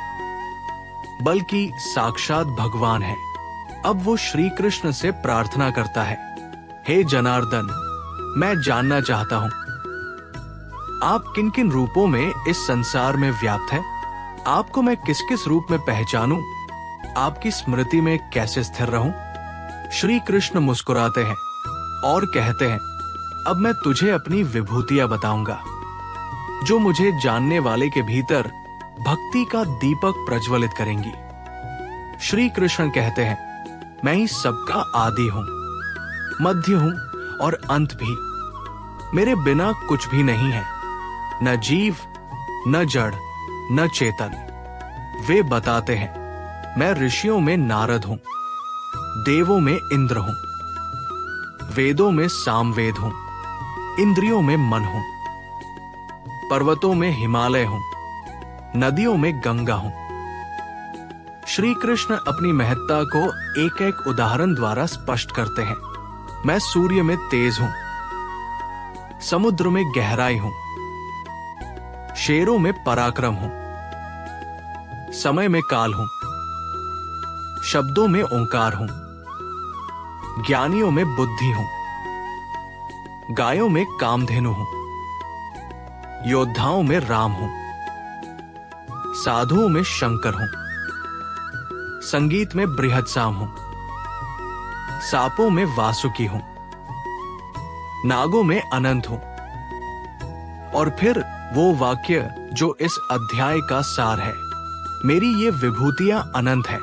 बल्कि साक्षात भगवान है। अब वो श्री कृष्ण से प्रार्थना करता है, हे जनार्दन, मैं जानना चाहता हूं आप किन किन रूपों में इस संसार में व्याप्त है। आपको मैं किस किस रूप में पहचानूं, आपकी स्मृति में कैसे स्थिर रहूं। श्री कृष्ण मुस्कुराते हैं और कहते हैं, अब मैं तुझे अपनी विभूतियां बताऊंगा जो मुझे जानने वाले के भीतर भक्ति का दीपक प्रज्वलित करेंगी। श्री कृष्ण कहते हैं, मैं ही सबका आदि हूं, मध्य हूं और अंत भी। मेरे बिना कुछ भी नहीं है, न जीव, न जड़, न चेतन। वे बताते हैं, मैं ऋषियों में नारद हूं, देवों में इंद्र हूं, वेदों में सामवेद हूं, इंद्रियों में मन हूं, पर्वतों में हिमालय हूं, नदियों में गंगा हूं। श्री कृष्ण अपनी महत्ता को एक एक उदाहरण द्वारा स्पष्ट करते हैं। मैं सूर्य में तेज हूं, समुद्र में गहराई हूं, शेरों में पराक्रम हूं, समय में काल हूं, शब्दों में ओंकार हूं, ज्ञानियों में बुद्धि हूं, गायों में कामधेनु हूं, योद्धाओं में राम हूं, साधुओं में शंकर हूं, संगीत में बृहत्साम हूं, सांपों में वासुकी हूं, नागों में अनंत हूं। और फिर वो वाक्य जो इस अध्याय का सार है, मेरी ये विभूतियां अनंत है,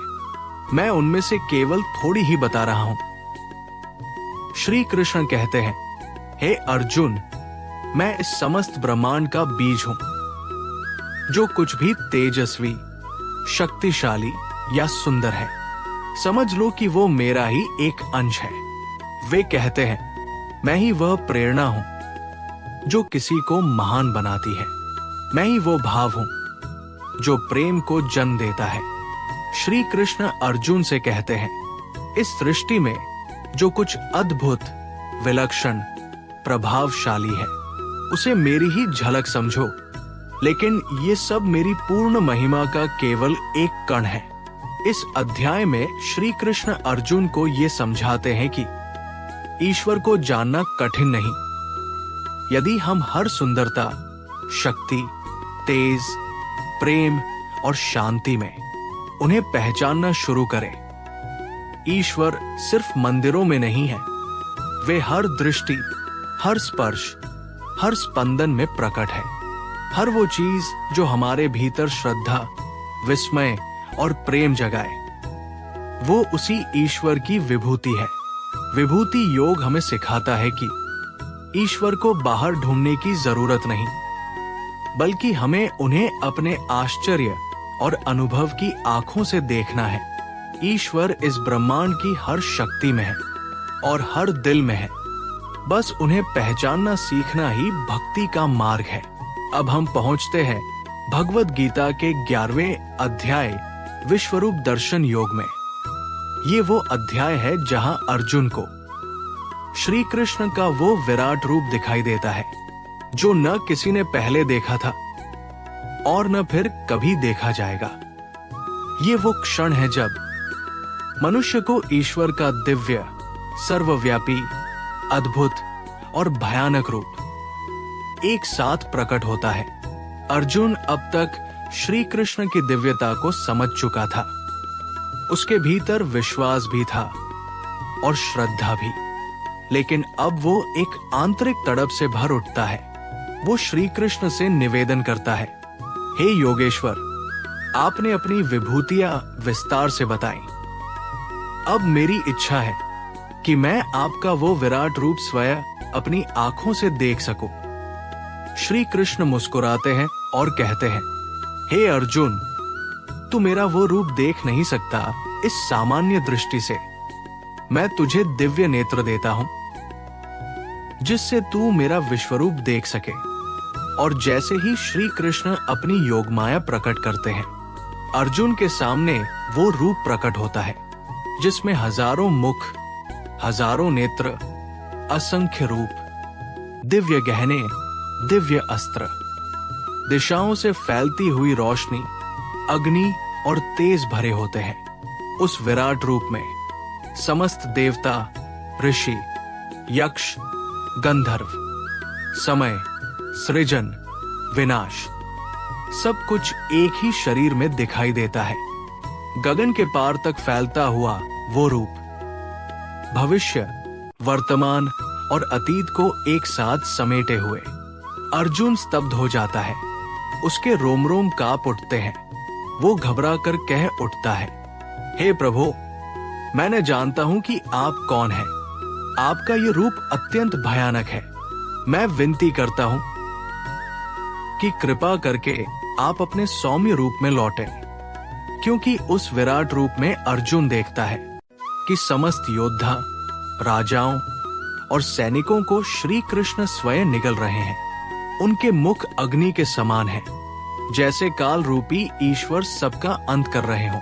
मैं उनमें से केवल थोड़ी ही बता रहा हूं। श्री कृष्ण कहते हैं, हे अर्जुन, मैं इस समस्त ब्रह्मांड का बीज हूं। जो कुछ भी तेजस्वी, शक्तिशाली या सुंदर है, समझ लो कि वो मेरा ही एक अंश है। वे कहते हैं, मैं ही वह प्रेरणा हूं जो किसी को महान बनाती है। मैं ही वो भाव हूं जो प्रेम को जन्म देता है। श्री कृष्ण अर्जुन से कहते हैं, इस सृष्टि में जो कुछ अद्भुत, विलक्षण, प्रभावशाली है, उसे मेरी ही झलक समझो, लेकिन ये सब मेरी पूर्ण महिमा का केवल एक कण है। इस अध्याय में श्री कृष्ण अर्जुन को ये समझाते हैं कि ईश्वर को जानना कठिन नहीं। यदि हम हर सुंदरता, शक्ति, तेज, प्रेम और शांति में उन्हें पहचानना शुरू करें। ईश्वर सिर्फ मंदिरों में नहीं है, वे हर दृष्टि, हर स्पर्श, हर स्पंदन में प्रकट है। हर वो चीज जो हमारे भीतर श्रद्धा, विस्मय और प्रेम जगाए, वो उसी ईश्वर की विभूति है। विभूति योग हमें सिखाता है कि ईश्वर को बाहर ढूंढने की जरूरत नहीं, बल्कि हमें उन्हें अपने आश्चर्य और अनुभव की आंखों से देखना है। ईश्वर इस ब्रह्मांड की हर शक्ति में है और हर दिल में है। बस उन्हें पहचानना सीखना ही भक्ति का मार्ग है। अब हम पहुंचते हैं भगवद गीता के 11वें अध्याय विश्वरूप दर्शन योग में। ये वो अध्याय है जहां अर्जुन को श्री कृष्ण का वो विराट रूप दिखाई देता है जो न किसी ने पहले देखा था और न फिर कभी देखा जाएगा। ये वो क्षण है जब मनुष्य को ईश्वर का दिव्य, सर्वव्यापी, अद्भुत और भयानक रूप एक साथ प्रकट होता है। अर्जुन अब तक श्री कृष्ण की दिव्यता को समझ चुका था। उसके भीतर विश्वास भी था और श्रद्धा भी, लेकिन अब वो एक आंतरिक तड़प से भर उठता है। वो श्री कृष्ण से निवेदन करता है, हे योगेश्वर, आपने अपनी विभूतियां विस्तार से बताई। अब मेरी इच्छा है कि मैं आपका वो विराट रूप स्वयं अपनी आंखों से देख सकूं। श्री कृष्ण मुस्कुराते हैं और कहते हैं, हे अर्जुन, तू मेरा वो रूप देख नहीं सकता इस सामान्य दृष्टि से। मैं तुझे दिव्य नेत्र देता हूं जिससे तू मेरा विश्वरूप देख सके। और जैसे ही श्री कृष्ण अपनी योगमाया प्रकट करते हैं, अर्जुन के सामने वो रूप प्रकट होता है जिसमें हजारों मुख, हजारों नेत्र, असंख्य रूप, दिव्य गहने, दिव्य अस्त्र, दिशाओं से फैलती हुई रोशनी, अग्नि और तेज भरे होते हैं। उस विराट रूप में समस्त देवता, ऋषि, यक्ष, गंधर्व, समय, सृजन, विनाश, सब कुछ एक ही शरीर में दिखाई देता है। गगन के पार तक फैलता हुआ वो रूप भविष्य, वर्तमान और अतीत को एक साथ समेटे हुए। अर्जुन स्तब्ध हो जाता है। उसके रोम रोम कांप उठते हैं। वो घबरा कर कह उठता है, हे प्रभु, मैंने जानता हूं कि आप कौन हैं। आपका ये रूप अत्यंत भयानक है। मैं विनती करता हूं कि कृपा करके आप अपने सौम्य रूप में लौटें, क्योंकि उस विराट रूप में अर्जुन देखता है कि समस्त योद्धा, राजाओं और सैनिकों को श्री कृष्ण स्वयं निगल रहे हैं। उनके मुख अग्नि के समान हैं, जैसे काल रूपी ईश्वर सबका अंत कर रहे हों।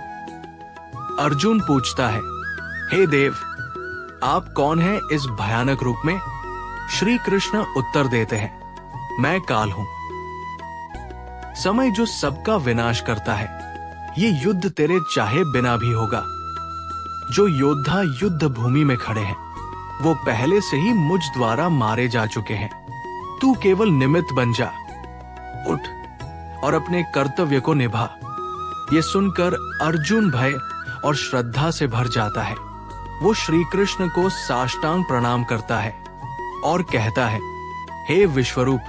अर्जुन पूछता है, हे देव, आप कौन हैं इस भयानक रूप में? श्री कृष्ण उत्तर देते हैं, मैं काल हूं, समय जो सबका विनाश करता है। ये युद्ध तेरे चाहे बिना भी होगा। जो योद्धा युद्ध भूमि में खड़े हैं वो पहले से ही मुझ द्वारा मारे जा चुके हैं। तू केवल निमित्त बन जा। उठ और अपने कर्तव्य को निभा। ये सुनकर अर्जुन भय और श्रद्धा से भर जाता है। वो श्री कृष्ण को साष्टांग प्रणाम करता है और कहता है, हे विश्वरूप,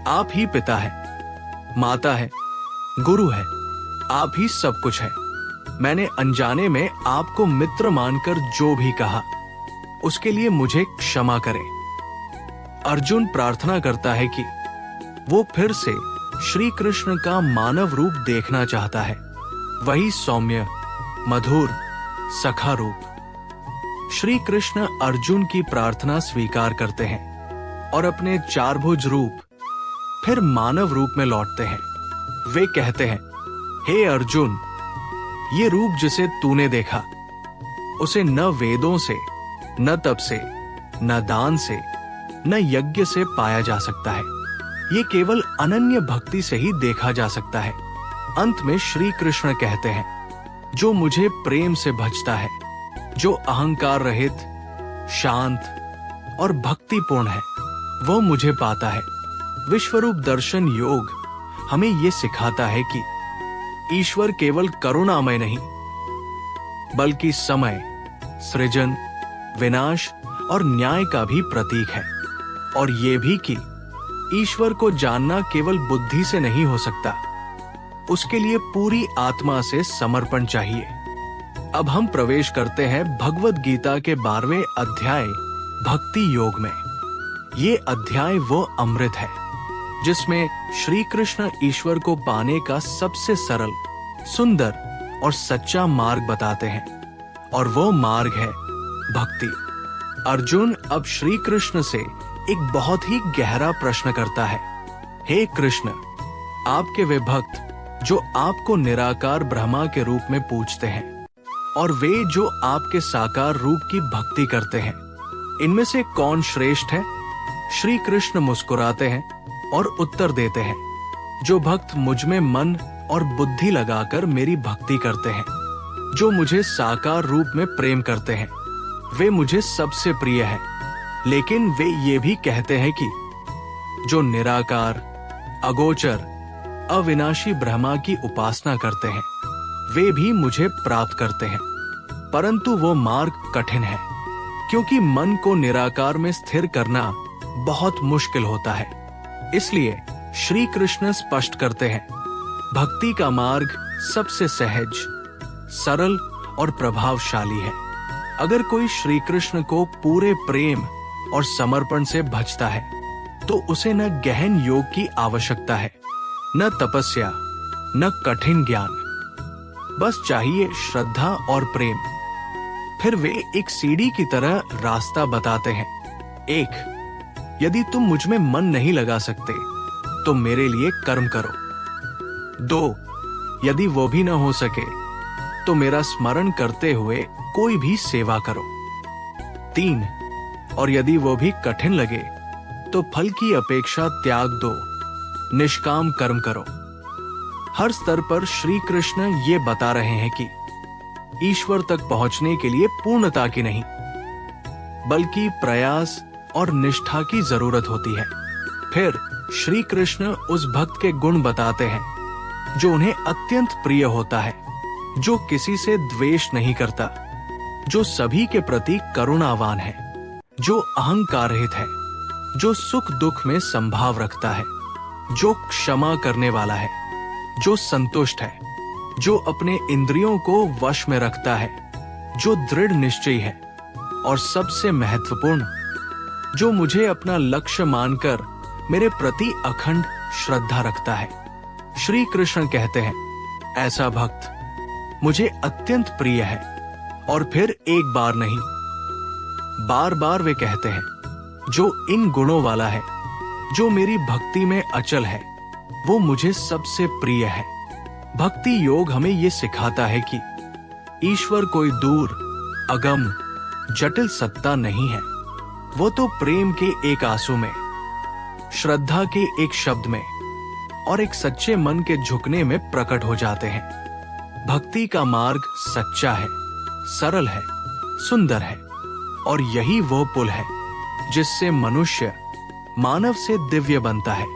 आप ही पिता है, माता है, गुरु है, आप ही सब कुछ है। मैंने अनजाने में आपको मित्र मानकर जो भी कहा उसके लिए मुझे क्षमा करें। अर्जुन प्रार्थना करता है कि वो फिर से श्री कृष्ण का मानव रूप देखना चाहता है, वही सौम्य, मधुर, सखा रूप। श्री कृष्ण अर्जुन की प्रार्थना स्वीकार करते हैं और अपने चारभुज रूप फिर मानव रूप में लौटते हैं। वे कहते हैं, हे अर्जुन, ये रूप जिसे तूने देखा उसे न वेदों से, न तप से, न दान से, न यज्ञ से पाया जा सकता है। ये केवल अनन्य भक्ति से ही देखा जा सकता है। अंत में श्री कृष्ण कहते हैं, जो मुझे प्रेम से भजता है, जो अहंकार रहित, शांत और भक्तिपूर्ण है, वो मुझे पाता है। विश्वरूप दर्शन योग हमें ये सिखाता है कि ईश्वर केवल करुणामय नहीं, बल्कि समय, सृजन, विनाश और न्याय का भी प्रतीक है। और ये भी कि ईश्वर को जानना केवल बुद्धि से नहीं हो सकता, उसके लिए पूरी आत्मा से समर्पण चाहिए। अब हम प्रवेश करते हैं भगवद गीता के 12वें अध्याय भक्ति योग में। ये अध्याय वो अमृत है जिसमें श्री कृष्ण ईश्वर को पाने का सबसे सरल, सुंदर और सच्चा मार्ग बताते हैं, और वो मार्ग है भक्ति। अर्जुन अब श्री कृष्ण से एक बहुत ही गहरा प्रश्न करता है, हे कृष्ण, आपके वे भक्त जो आपको निराकार ब्रह्मा के रूप में पूजते हैं और वे जो आपके साकार रूप की भक्ति करते हैं। इनमें से कौन श्रेष्ठ है? श्री कृष्ण मुस्कुराते हैं और उत्तर देते हैं, जो भक्त मुझ में मन और बुद्धि लगाकर मेरी भक्ति करते हैं, जो मुझे साकार रूप में प्रेम करते हैं, वे मुझे सबसे प्रिय है। लेकिन वे ये भी कहते हैं कि जो निराकार, अगोचर, अविनाशी ब्रह्मा की उपासना करते हैं, वे भी मुझे प्राप्त करते हैं। परंतु वो मार्ग कठिन है, क्योंकि मन को निराकार में स्थिर करना बहुत मुश्किल होता है। इसलिए श्री कृष्ण स्पष्ट करते हैं, भक्ति का मार्ग सबसे सहज, सरल और प्रभावशाली है। अगर कोई श्री कृष्ण को पूरे प्रेम और समर्पण से भजता है, तो उसे न गहन योग की आवश्यकता है, न तपस्या, न कठिन ज्ञान। बस चाहिए श्रद्धा और प्रेम। फिर वे एक सीढ़ी की तरह रास्ता बताते हैं। 1. यदि तुम मुझ में मन नहीं लगा सकते, तो मेरे लिए कर्म करो। 2. यदि वो भी न हो सके, तो मेरा स्मरण करते हुए कोई भी सेवा करो। 3. और यदि वो भी कठिन लगे, तो फल की अपेक्षा त्याग दो, निष्काम कर्म करो। हर स्तर पर श्री कृष्ण ये बता रहे हैं कि ईश्वर तक पहुंचने के लिए पूर्णता की नहीं, बल्कि प्रयास और निष्ठा की जरूरत होती है। फिर श्री कृष्ण उस भक्त के गुण बताते हैं जो उन्हें अत्यंत प्रिय होता है, जो किसी से द्वेष नहीं करता, जो सभी के प्रति करुणावान है, जो अहंकार रहित है, जो सुख दुख में संभाव रखता है, जो क्षमा करने वाला है, जो संतुष्ट है, जो अपने इंद्रियों को वश में रखता है, जो दृढ़ निश्चयी है, और सबसे महत्वपूर्ण, जो मुझे अपना लक्ष्य मानकर मेरे प्रति अखंड श्रद्धा रखता है। श्री कृष्ण कहते हैं, ऐसा भक्त मुझे अत्यंत प्रिय है। और फिर एक बार नहीं, बार बार वे कहते हैं, जो इन गुणों वाला है, जो मेरी भक्ति में अचल है, वो मुझे सबसे प्रिय है। भक्ति योग हमें ये सिखाता है कि ईश्वर कोई दूर, अगम, जटिल सत्ता नहीं है। वो तो प्रेम के एक आंसू में, श्रद्धा के एक शब्द में और एक सच्चे मन के झुकने में प्रकट हो जाते हैं। भक्ति का मार्ग सच्चा है, सरल है, सुंदर है, और यही वो पुल है जिससे मनुष्य मानव से दिव्य बनता है।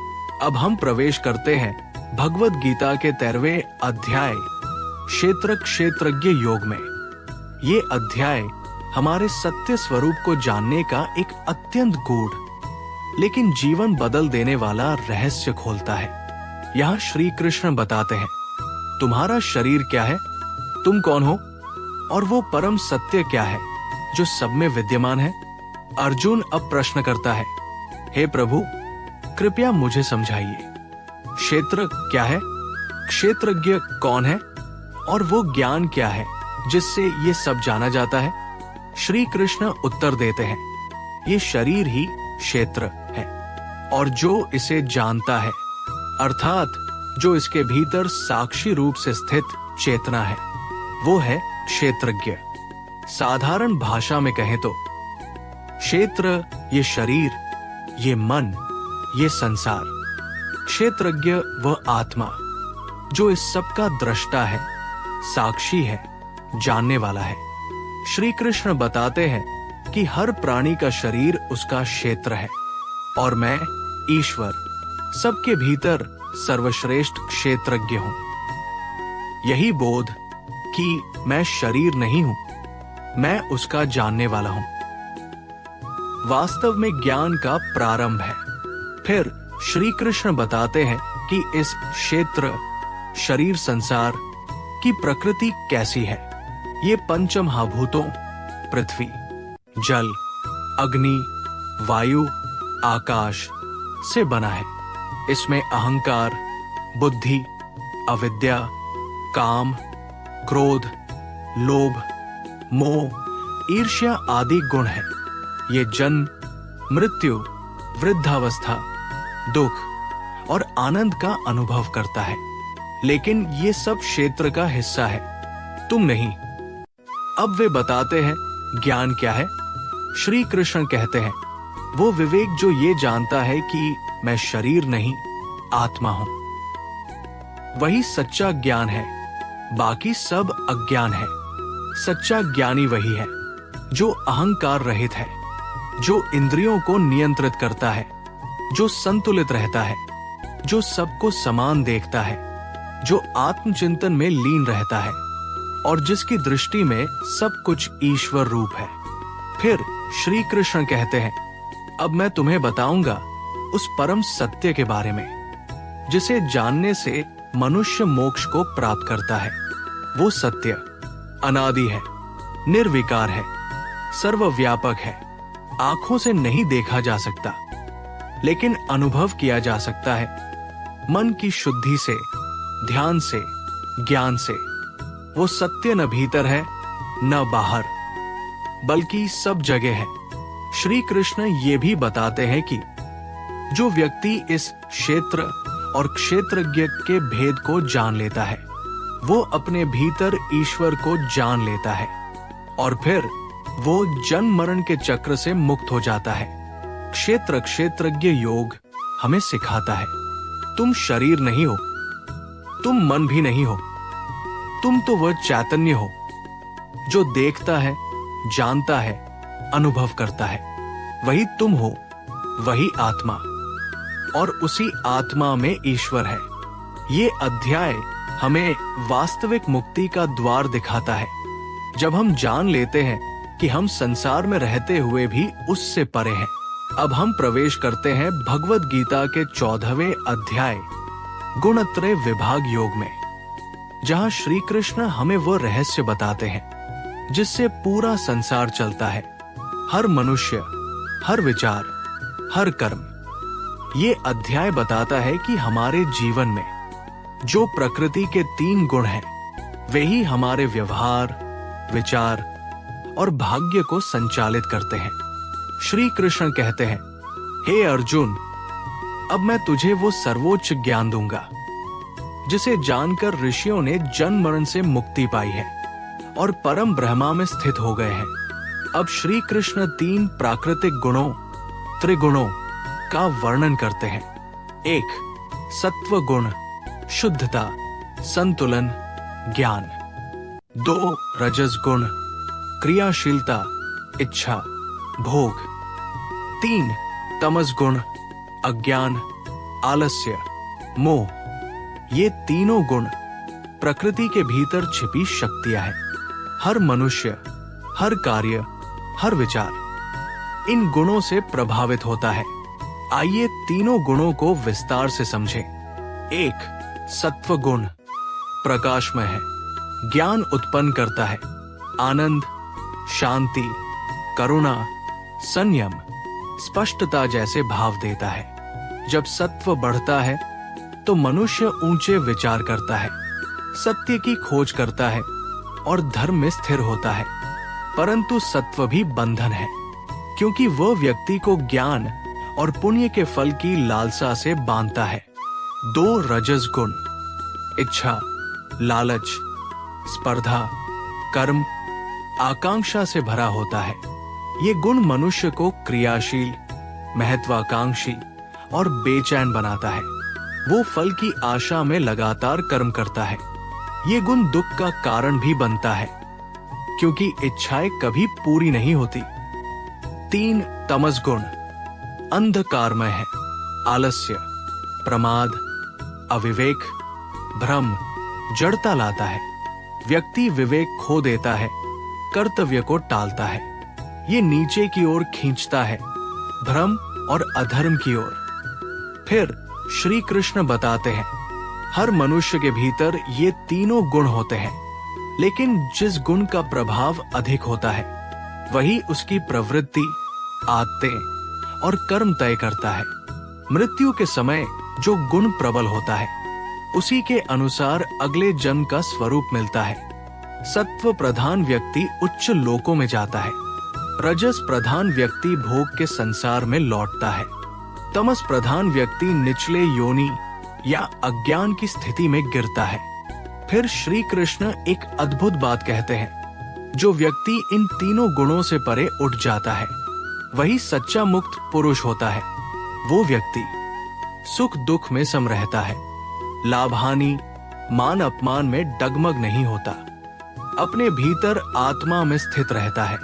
अब हम प्रवेश करते हैं भगवद गीता के 13वें अध्याय क्षेत्र क्षेत्रज्ञ योग में। ये अध्याय हमारे सत्य स्वरूप को जानने का एक अत्यंत गूढ़ लेकिन जीवन बदल देने वाला रहस्य खोलता है। यहाँ श्री कृष्ण बताते हैं, तुम्हारा शरीर क्या है, तुम कौन हो, और वो परम सत्य क्या है जो सब में विद्यमान है। अर्जुन अब प्रश्न करता है, हे प्रभु, कृपया मुझे समझाइए, क्षेत्र क्या है, क्षेत्रज्ञ कौन है, और वो ज्ञान क्या है जिससे ये सब जाना जाता है। श्री कृष्ण उत्तर देते हैं, ये शरीर ही क्षेत्र है, और जो इसे जानता है, अर्थात जो इसके भीतर साक्षी रूप से स्थित चेतना है, वो है क्षेत्रज्ञ। साधारण भाषा में कहें तो क्षेत्र ये शरीर, ये मन, ये संसार। क्षेत्रज्ञ वह आत्मा जो इस सब का दृष्टा है, साक्षी है, जानने वाला है। श्री कृष्ण बताते हैं कि हर प्राणी का शरीर उसका क्षेत्र है, और मैं ईश्वर सबके भीतर सर्वश्रेष्ठ क्षेत्रज्ञ हूं। यही बोध कि मैं शरीर नहीं हूं, मैं उसका जानने वाला हूं, वास्तव में ज्ञान का प्रारंभ है। फिर श्री कृष्ण बताते हैं कि इस क्षेत्र शरीर संसार की प्रकृति कैसी है। ये पंच महाभूतों पृथ्वी, जल, अग्नि, वायु, आकाश से बना है। इसमें अहंकार, बुद्धि, अविद्या, काम, क्रोध, लोभ, मोह, ईर्ष्या आदि गुण है। ये जन्म, मृत्यु, वृद्धावस्था, दुख और आनंद का अनुभव करता है। लेकिन ये सब क्षेत्र का हिस्सा है, तुम नहीं। अब वे बताते हैं ज्ञान क्या है। श्री कृष्ण कहते हैं वो विवेक जो ये जानता है कि मैं शरीर नहीं आत्मा हूं, वही सच्चा ज्ञान है, बाकी सब अज्ञान है। सच्चा ज्ञानी वही है जो अहंकार रहित है, जो इंद्रियों को नियंत्रित करता है, जो संतुलित रहता है, जो सबको समान देखता है, जो आत्मचिंतन में लीन रहता है और जिसकी दृष्टि में सब कुछ ईश्वर रूप है। फिर श्री कृष्ण कहते हैं अब मैं तुम्हें बताऊंगा उस परम सत्य के बारे में जिसे जानने से मनुष्य मोक्ष को प्राप्त करता है। वो सत्य अनादि है, निर्विकार है, सर्वव्यापक है, आंखों से नहीं देखा जा सकता लेकिन अनुभव किया जा सकता है मन की शुद्धि से, ध्यान से, ज्ञान से। वो सत्य न भीतर है न बाहर, बल्कि सब जगह है। श्री कृष्ण ये भी बताते हैं कि जो व्यक्ति इस क्षेत्र और क्षेत्रज्ञ के भेद को जान लेता है वो अपने भीतर ईश्वर को जान लेता है और फिर वो जन्म मरण के चक्र से मुक्त हो जाता है। क्षेत्र क्षेत्रज्ञ योग हमें सिखाता है तुम शरीर नहीं हो, तुम मन भी नहीं हो, तुम तो वह चैतन्य हो जो देखता है, जानता है, अनुभव करता है। वही तुम हो, वही आत्मा, और उसी आत्मा में ईश्वर है। ये अध्याय हमें वास्तविक मुक्ति का द्वार दिखाता है जब हम जान लेते हैं कि हम संसार में रहते हुए भी उससे परे हैं। अब हम प्रवेश करते हैं भगवद गीता के 14वें अध्याय गुणत्रय विभाग योग में, जहां श्री कृष्ण हमें वो रहस्य बताते हैं जिससे पूरा संसार चलता है। हर मनुष्य, हर विचार, हर कर्म। ये अध्याय बताता है कि हमारे जीवन में जो प्रकृति के 3 गुण हैं, वे ही हमारे व्यवहार, विचार और भाग्य को संचालित करते हैं। श्री कृष्ण कहते हैं, हे अर्जुन, अब मैं तुझे वो सर्वोच्च ज्ञान दूंगा जिसे जानकर ऋषियों ने जन्म मरण से मुक्ति पाई है और परम ब्रह्मा में स्थित हो गए हैं। अब श्री कृष्ण 3 प्राकृतिक गुणों, त्रिगुणों का वर्णन करते हैं। 1 सत्व गुण, शुद्धता, संतुलन, ज्ञान। 2 रजस गुण, क्रियाशीलता, इच्छा, भोग। 3 तमस गुण, अज्ञान, आलस्य, मोह। ये तीनों गुण प्रकृति के भीतर छिपी शक्तियां हैं। हर मनुष्य, हर कार्य, हर विचार इन गुणों से प्रभावित होता है। आइए तीनों गुणों को विस्तार से समझें। 1 सत्व गुण प्रकाशमय है, ज्ञान उत्पन्न करता है, आनंद, शांति, करुणा, संयम, स्पष्टता जैसे भाव देता है। जब सत्व बढ़ता है तो मनुष्य ऊंचे विचार करता है, सत्य की खोज करता है और धर्म में स्थिर होता है। परंतु सत्व भी बंधन है, क्योंकि वह व्यक्ति को ज्ञान और पुण्य के फल की लालसा से बांधता है। 2 रजस गुण इच्छा, लालच, स्पर्धा, कर्म, आकांक्षा से भरा होता है। ये गुण मनुष्य को क्रियाशील, महत्वाकांक्षी और बेचैन बनाता है। वो फल की आशा में लगातार कर्म करता है। ये गुण दुख का कारण भी बनता है, क्योंकि इच्छाएं कभी पूरी नहीं होती। 3 तमस गुण अंधकारमय है, आलस्य, प्रमाद, अविवेक, भ्रम, जड़ता लाता है। व्यक्ति विवेक खो देता है, कर्तव्य को टालता है। ये नीचे की ओर खींचता है, भ्रम और अधर्म की ओर। फिर श्री कृष्ण बताते हैं, हर मनुष्य के भीतर ये तीनों गुण होते हैं, लेकिन जिस गुण का प्रभाव अधिक होता है वही उसकी प्रवृत्ति, आदतें और कर्म तय करता है। मृत्यु के समय जो गुण प्रबल होता है उसी के अनुसार अगले जन्म का स्वरूप मिलता है। सत्व प्रधान व्यक्ति उच्च लोकों में जाता है, रजस प्रधान व्यक्ति भोग के संसार में लौटता है, तमस प्रधान व्यक्ति निचले योनि या अज्ञान की स्थिति में गिरता है। फिर श्री कृष्ण एक अद्भुत बात कहते हैं, जो व्यक्ति इन तीनों गुणों से परे उठ जाता है वही सच्चा मुक्त पुरुष होता है। वो व्यक्ति सुख दुख में सम रहता है, लाभ हानि मान अपमान में डगमग नहीं होता, अपने भीतर आत्मा में स्थित रहता है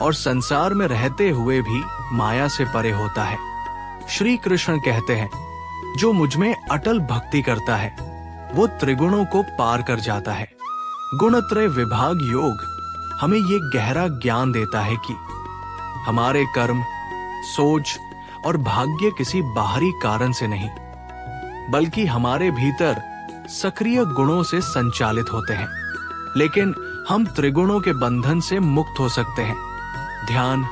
और संसार में रहते हुए भी माया से परे होता है। श्री कृष्ण कहते हैं, जो मुझ में अटल भक्ति करता है वो त्रिगुणों को पार कर जाता है। गुणत्रय विभाग योग हमें ये गहरा ज्ञान देता है कि हमारे कर्म, सोच और भाग्य किसी बाहरी कारण से नहीं बल्कि हमारे भीतर सक्रिय गुणों से संचालित होते हैं। लेकिन हम त्रिगुणों के बंधन से मुक्त हो सकते हैं ध्यान,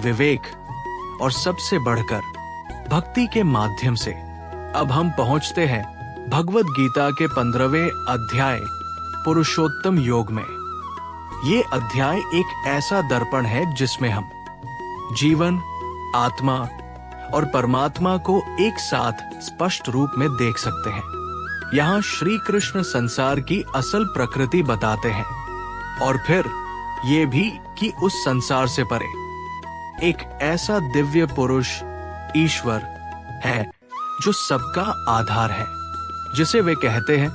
विवेक और सबसे बढ़कर भक्ति के माध्यम से। अब हम पहुंचते हैं भगवद गीता के 15वें अध्याय पुरुषोत्तम योग में। ये अध्याय एक ऐसा दर्पण है जिसमें हम जीवन, आत्मा और परमात्मा को एक साथ स्पष्ट रूप में देख सकते हैं। यहाँ श्री कृष्ण संसार की असल प्रकृति बताते हैं और फिर ये भी कि उस संसार से परे एक ऐसा दिव्य पुरुष ईश्वर है जो सबका आधार है, जिसे वे कहते हैं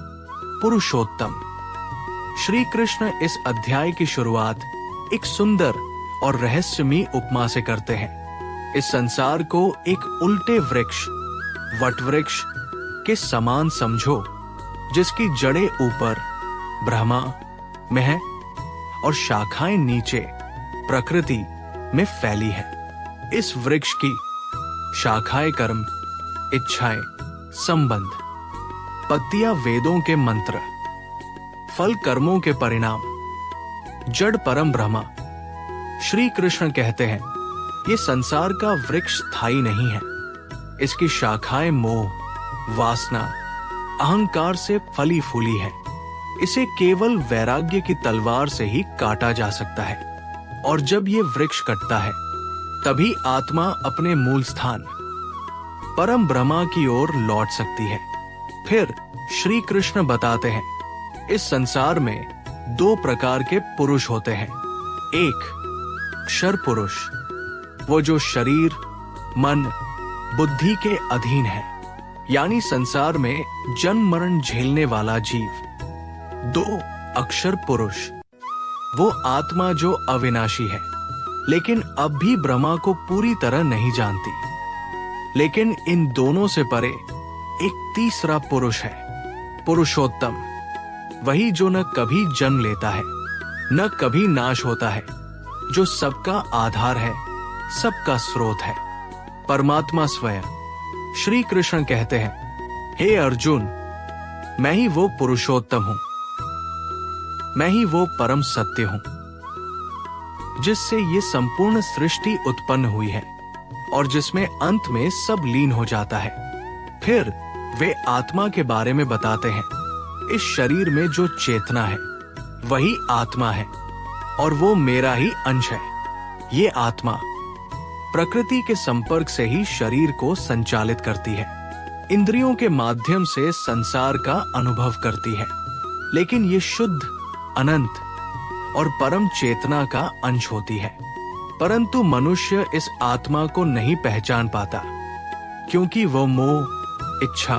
पुरुषोत्तम। श्री कृष्ण इस अध्याय की शुरुआत एक सुंदर और रहस्यमयी उपमा से करते हैं। इस संसार को एक उल्टे वृक्ष, वट वृक्ष के समान समझो, जिसकी जड़ें ऊपर ब्रह्मा में है और शाखाएं नीचे प्रकृति में फैली है। इस वृक्ष की शाखाएं कर्म, इच्छाएं, संबंध, पत्तियां वेदों के मंत्र, फल कर्मों के परिणाम, जड़ परम ब्रह्मा। श्री कृष्ण कहते हैं, ये संसार का वृक्ष स्थायी नहीं है। इसकी शाखाएं मोह, वासना, अहंकार से फली फूली है। इसे केवल वैराग्य की तलवार से ही काटा जा सकता है और जब ये वृक्ष कटता है तभी आत्मा अपने मूल स्थान परम ब्रह्मा की ओर लौट सकती है। फिर श्री कृष्ण बताते हैं, इस संसार में दो प्रकार के पुरुष होते हैं। एक क्षर पुरुष, वो जो शरीर, मन, बुद्धि के अधीन है, यानी संसार में जन्म मरण झेलने वाला जीव। दो अक्षर पुरुष, वो आत्मा जो अविनाशी है लेकिन अब भी ब्रह्मा को पूरी तरह नहीं जानती। लेकिन इन दोनों से परे एक तीसरा पुरुष है, पुरुषोत्तम। वही जो न कभी जन्म लेता है न कभी नाश होता है, जो सबका आधार है, सबका स्रोत है, परमात्मा स्वयं। श्री कृष्ण कहते हैं, हे अर्जुन, मैं ही वो पुरुषोत्तम हूं, मैं ही वो परम सत्य हूं जिससे ये संपूर्ण सृष्टि उत्पन्न हुई है और जिसमें अंत में सब लीन हो जाता है। फिर वे आत्मा के बारे में बताते हैं, इस शरीर में जो चेतना है वही आत्मा है और वो मेरा ही अंश है। ये आत्मा प्रकृति के संपर्क से ही शरीर को संचालित करती है, इंद्रियों के माध्यम से संसार का अनुभव करती है, लेकिन ये शुद्ध, अनंत और परम चेतना का अंश होती है। परंतु मनुष्य इस आत्मा को नहीं पहचान पाता क्योंकि वो मोह, इच्छा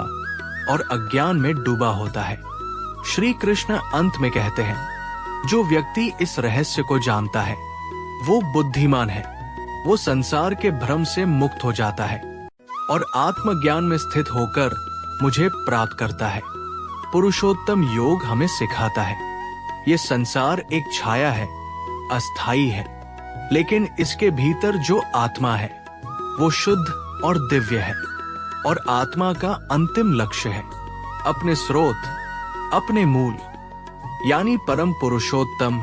और अज्ञान में डूबा होता है। श्री कृष्ण अंत में कहते हैं, जो व्यक्ति इस रहस्य को जानता है वो बुद्धिमान है, वो संसार के भ्रम से मुक्त हो जाता है और आत्मज्ञान में स्थित होकर मुझे प्राप्त करता है। पुरुषोत्तम योग हमें सिखाता है, ये संसार एक छाया है, अस्थायी है, लेकिन इसके भीतर जो आत्मा है वो शुद्ध और दिव्य है और आत्मा का अंतिम लक्ष्य है अपने स्रोत, अपने मूल यानी परम पुरुषोत्तम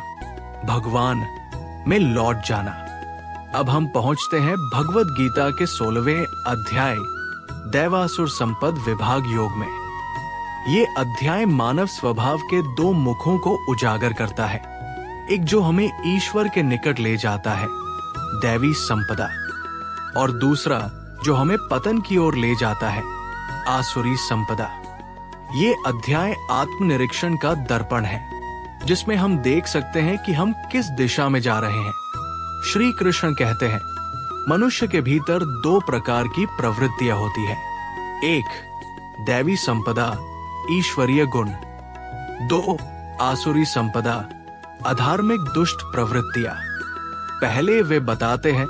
भगवान में लौट जाना। अब हम पहुंचते हैं भगवद गीता के 16वें अध्याय दैवासुर संपद विभाग योग में। ये अध्याय मानव स्वभाव के दो मुखों को उजागर करता है, एक जो हमें ईश्वर के निकट ले जाता है, दैवी संपदा, और दूसरा जो हमें पतन की ओर ले जाता है, आसुरी संपदा। ये अध्याय आत्मनिरीक्षण का दर्पण है। जिसमें हम देख सकते हैं कि हम किस दिशा में जा रहे हैं। श्री कृष्ण कहते हैं, मनुष्य के भीतर दो प्रकार की प्रवृत्तियां होती है। एक, दैवी संपदा, ईश्वरीय गुण। दो, आसुरी संपदा, अधार्मिक दुष्ट प्रवृत्तियां। पहले वे बताते हैं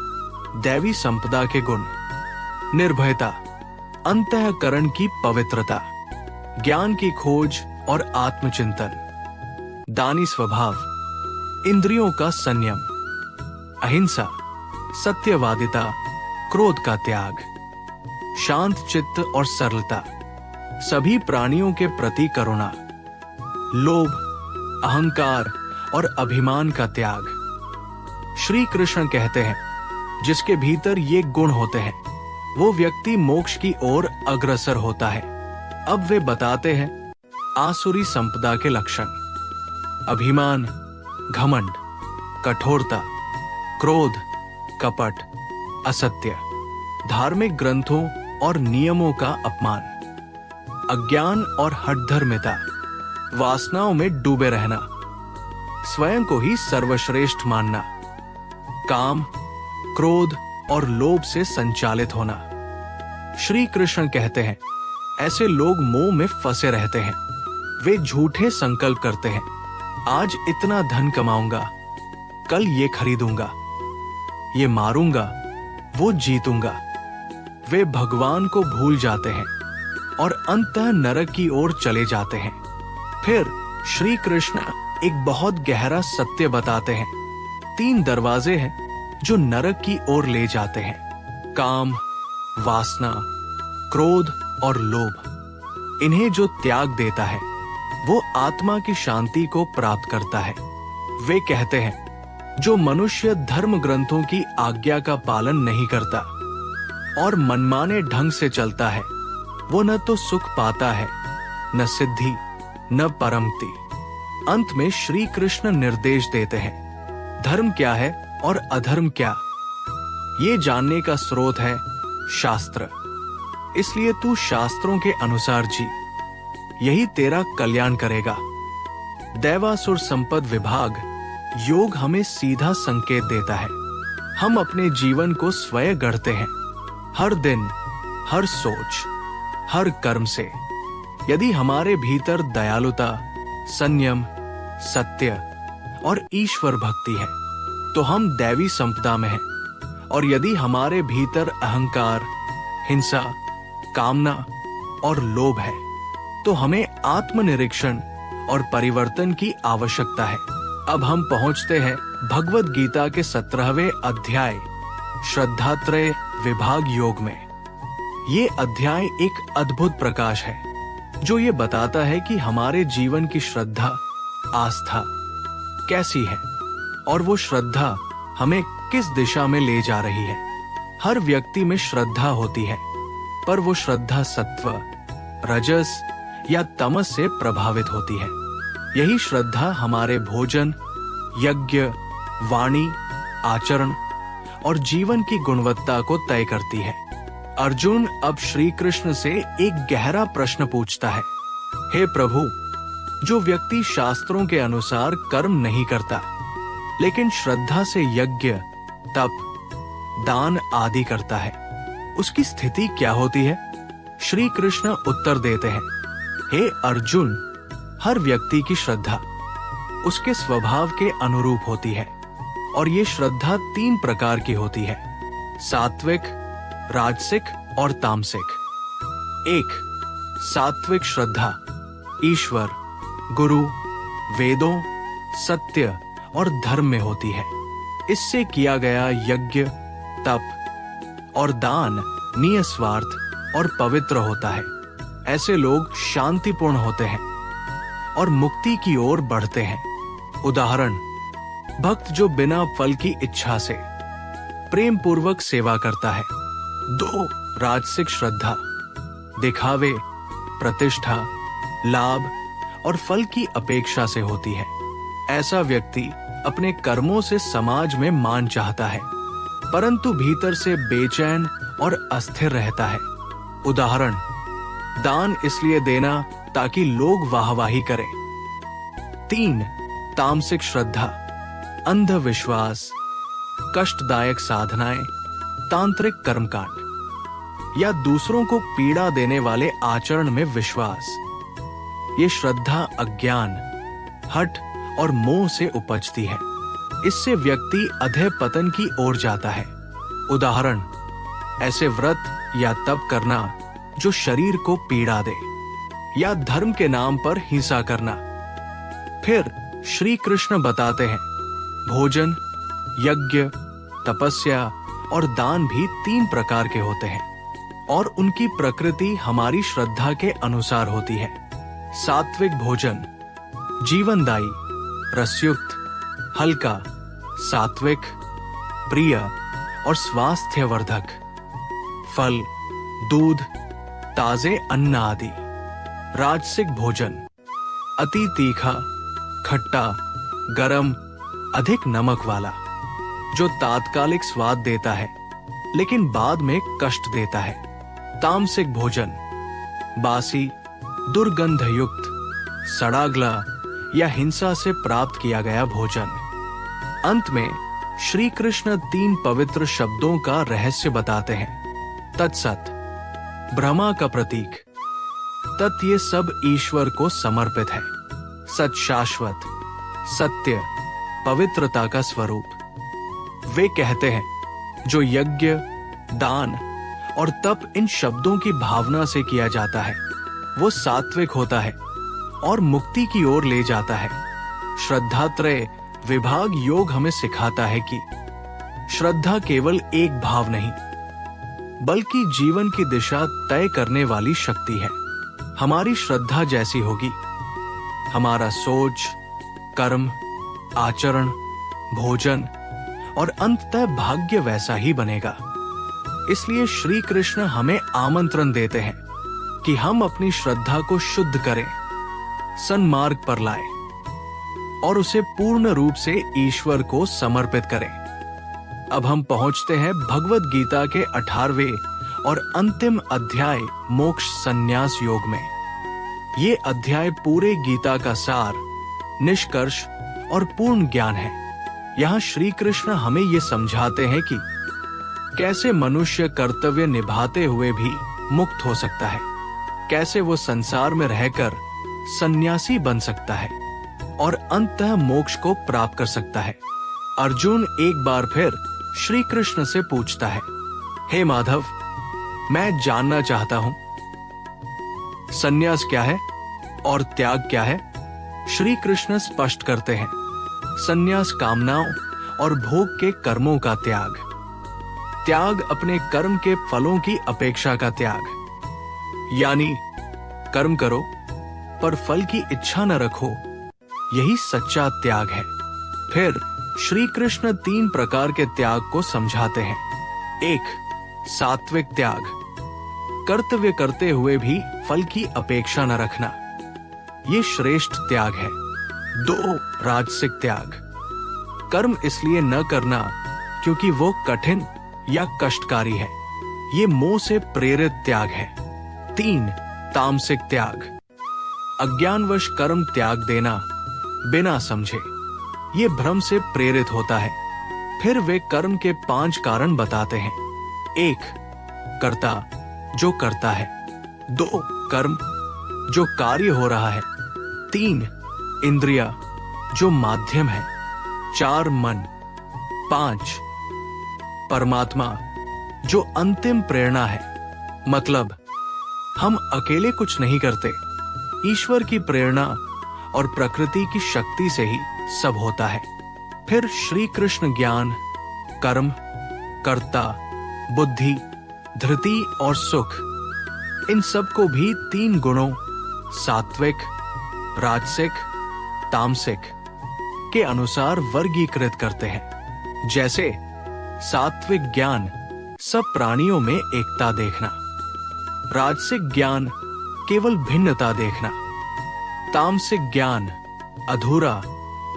दैवी संपदा के गुण। निर्भयता, अंतःकरण की पवित्रता, ज्ञान की खोज और आत्मचिंतन। दानी स्वभाव, इंद्रियों का संयम। अहिंसा, सत्यवादिता, क्रोध का त्याग। शांत चित्त और सरलता, सभी प्राणियों के प्रति करुणा। लोभ, अहंकार और अभिमान का त्याग। श्री कृष्ण कहते हैं, जिसके भीतर ये गुण होते हैं वो व्यक्ति मोक्ष की ओर अग्रसर होता है। अब वे बताते हैं आसुरी संपदा के लक्षण। अभिमान, घमंड, कठोरता, क्रोध, कपट, असत्य, धार्मिक ग्रंथों और नियमों का अपमान। अज्ञान और हठधर्मिता, वासनाओं में डूबे रहना, स्वयं को ही सर्वश्रेष्ठ मानना। काम, क्रोध और लोभ से संचालित होना। श्री कृष्ण कहते हैं, ऐसे लोग मोह में फंसे रहते हैं। वे झूठे संकल्प करते हैं, आज इतना धन कमाऊंगा, कल ये खरीदूंगा, ये मारूंगा, वो जीतूंगा। वे भगवान को भूल जाते हैं और अंततः नरक की ओर चले जाते हैं। फिर श्री कृष्ण एक बहुत गहरा सत्य बताते हैं। 3 दरवाजे हैं जो नरक की ओर ले जाते हैं: काम, वासना, क्रोध और लोभ। इन्हें जो त्याग देता है वो आत्मा की शांति को प्राप्त करता है। वे कहते हैं, जो मनुष्य धर्म ग्रंथों की आज्ञा का पालन नहीं करता और मनमाने ढंग से चलता है, वो न तो सुख पाता है, न सिद्धि, न परमति। अंत में श्री कृष्ण निर्देश देते हैं, धर्म क्या है और अधर्म क्या, ये जानने का स्रोत है शास्त्र। इसलिए तू शास्त्रों के अनुसार जी, यही तेरा कल्याण करेगा। दैवासुर संपद विभाग योग हमें सीधा संकेत देता है। हम अपने जीवन को स्वयं गढ़ते हैं, हर दिन, हर सोच, हर कर्म से। यदि हमारे भीतर दयालुता, संयम, सत्य और ईश्वर भक्ति है तो हम दैवी संपदा में हैं। और यदि हमारे भीतर अहंकार, हिंसा, कामना और लोभ है तो हमें आत्मनिरीक्षण और परिवर्तन की आवश्यकता है। अब हम पहुंचते हैं भगवद गीता के 17वें अध्याय श्रद्धात्रय विभाग योग में। ये अध्याय एक अद्भुत प्रकाश है जो ये बताता है कि हमारे जीवन की श्रद्धा, आस्था कैसी है और वो श्रद्धा हमें किस दिशा में ले जा रही है। हर व्यक्ति में श्रद्धा होती है, पर वो श्रद्धा सत्व, रजस या तमस से प्रभावित होती है। यही श्रद्धा हमारे भोजन, यज्ञ, वाणी, आचरण और जीवन की गुणवत्ता को तय करती है। अर्जुन अब श्री कृष्ण से एक गहरा प्रश्न पूछता है, हे प्रभु, जो व्यक्ति शास्त्रों के अनुसार कर्म नहीं करता लेकिन श्रद्धा से यज्ञ, तप, दान आदि करता है, उसकी स्थिति क्या होती है? श्री कृष्ण उत्तर देते हैं, हे अर्जुन, हर व्यक्ति की श्रद्धा उसके स्वभाव के अनुरूप होती है और ये श्रद्धा 3 प्रकार की होती है: सात्विक, राजसिक और तामसिक। 1. सात्विक श्रद्धा ईश्वर, गुरु, वेदों, सत्य और धर्म में होती है। इससे किया गया यज्ञ, तप और दान निस्वार्थ और पवित्र होता है। ऐसे लोग शांतिपूर्ण होते हैं और मुक्ति की ओर बढ़ते हैं। उदाहरण, भक्त जो बिना फल की इच्छा से प्रेम पूर्वक सेवा करता है। 2. राजसिक श्रद्धा दिखावे, प्रतिष्ठा, लाभ और फल की अपेक्षा से होती है। ऐसा व्यक्ति अपने कर्मों से समाज में मान चाहता है, परंतु भीतर से बेचैन और अस्थिर रहता है। उदाहरण, दान इसलिए देना ताकि लोग वाहवाही करें। 3. तामसिक श्रद्धा, अंधविश्वास, कष्टदायक साधनाएं, तांत्रिक कर्मकांड या दूसरों को पीड़ा देने वाले आचरण में विश्वास। ये श्रद्धा अज्ञान, हठ और मोह से उपजती है। इससे व्यक्ति अधः पतन की ओर जाता है। उदाहरण, ऐसे व्रत या तप करना जो शरीर को पीड़ा दे, या धर्म के नाम पर हिंसा करना। फिर श्री कृष्ण बताते हैं, भोजन, यज्ञ, तपस्या और दान भी 3 प्रकार के होते हैं और उनकी प्रकृति हमारी श्रद्धा के अनुसार होती है। सात्विक भोजन जीवनदायी, रसयुक्त, हल्का, सात्विक, प्रिय और स्वास्थ्यवर्धक। फल, दूध, ताजे अन्न आदि। राजसिक भोजन अति तीखा, खट्टा, गरम, अधिक नमक वाला, जो तात्कालिक स्वाद देता है लेकिन बाद में कष्ट देता है। तामसिक भोजन बासी, दुर्गंधयुक्त, सड़ागला या हिंसा से प्राप्त किया गया भोजन। अंत में श्री कृष्ण 3 पवित्र शब्दों का रहस्य बताते हैं। तत्सत, ब्रह्मा का प्रतीक। तत्, ये सब ईश्वर को समर्पित है। सत, शाश्वत, सत्य, पवित्रता का स्वरूप। वे कहते हैं, जो यज्ञ, दान और तप इन शब्दों की भावना से किया जाता है वो सात्विक होता है और मुक्ति की ओर ले जाता है। श्रद्धात्रय विभाग योग हमें सिखाता है कि श्रद्धा केवल एक भाव नहीं बल्कि जीवन की दिशा तय करने वाली शक्ति है। हमारी श्रद्धा जैसी होगी, हमारा सोच, कर्म, आचरण, भोजन और अंततः भाग्य वैसा ही बनेगा। इसलिए श्री कृष्ण हमें आमंत्रण देते हैं कि हम अपनी श्रद्धा को शुद्ध करें, सन्मार्ग पर लाएं और उसे पूर्ण रूप से ईश्वर को समर्पित करें। अब हम पहुंचते हैं भगवद गीता के 18वें और अंतिम अध्याय मोक्ष संन्यास योग में। ये अध्याय पूरे गीता का सार, निष्कर्ष और पूर्ण ज्ञान है। यहाँ श्री कृष्ण हमें ये समझाते हैं कि कैसे मनुष्य कर्तव्य निभाते हुए भी मुक्त हो सकता है, कैसे वो संसार में रहकर सन्यासी बन सकता है और अंततः मोक्ष को प्राप्त कर सकता है। अर्जुन एक बार फिर श्री कृष्ण से पूछता है, हे माधव, मैं जानना चाहता हूं, सन्यास क्या है और त्याग क्या है? श्री कृष्ण स्पष्ट करते हैं, सन्यास कामनाओं और भोग के कर्मों का त्याग। त्याग अपने कर्म के फलों की अपेक्षा का त्याग, यानी कर्म करो पर फल की इच्छा न रखो, यही सच्चा त्याग है। फिर श्री कृष्ण 3 प्रकार के त्याग को समझाते हैं। 1. सात्विक त्याग, कर्तव्य करते हुए भी फल की अपेक्षा न रखना, ये श्रेष्ठ त्याग है। 2. राजसिक त्याग, कर्म इसलिए न करना क्योंकि वो कठिन या कष्टकारी है, ये मोह से प्रेरित त्याग है। 3. तामसिक त्याग, अज्ञानवश कर्म त्याग देना बिना समझे, ये भ्रम से प्रेरित होता है। फिर वे कर्म के 5 कारण बताते हैं। 1. कर्ता, जो करता है। 2. कर्म, जो कार्य हो रहा है। 3. इंद्रिया, जो माध्यम है। 4. मन। 5. परमात्मा, जो अंतिम प्रेरणा है। मतलब हम अकेले कुछ नहीं करते, ईश्वर की प्रेरणा और प्रकृति की शक्ति से ही सब होता है। फिर श्री कृष्ण ज्ञान, कर्म, कर्ता, बुद्धि, धृति और सुख, इन सब को भी 3 गुणों सात्विक, राजसिक, तामसिक के अनुसार वर्गीकृत करते हैं। जैसे सात्विक ज्ञान सब प्राणियों में एकता देखना, राजसिक ज्ञान केवल भिन्नता देखना, तामसिक ज्ञान अधूरा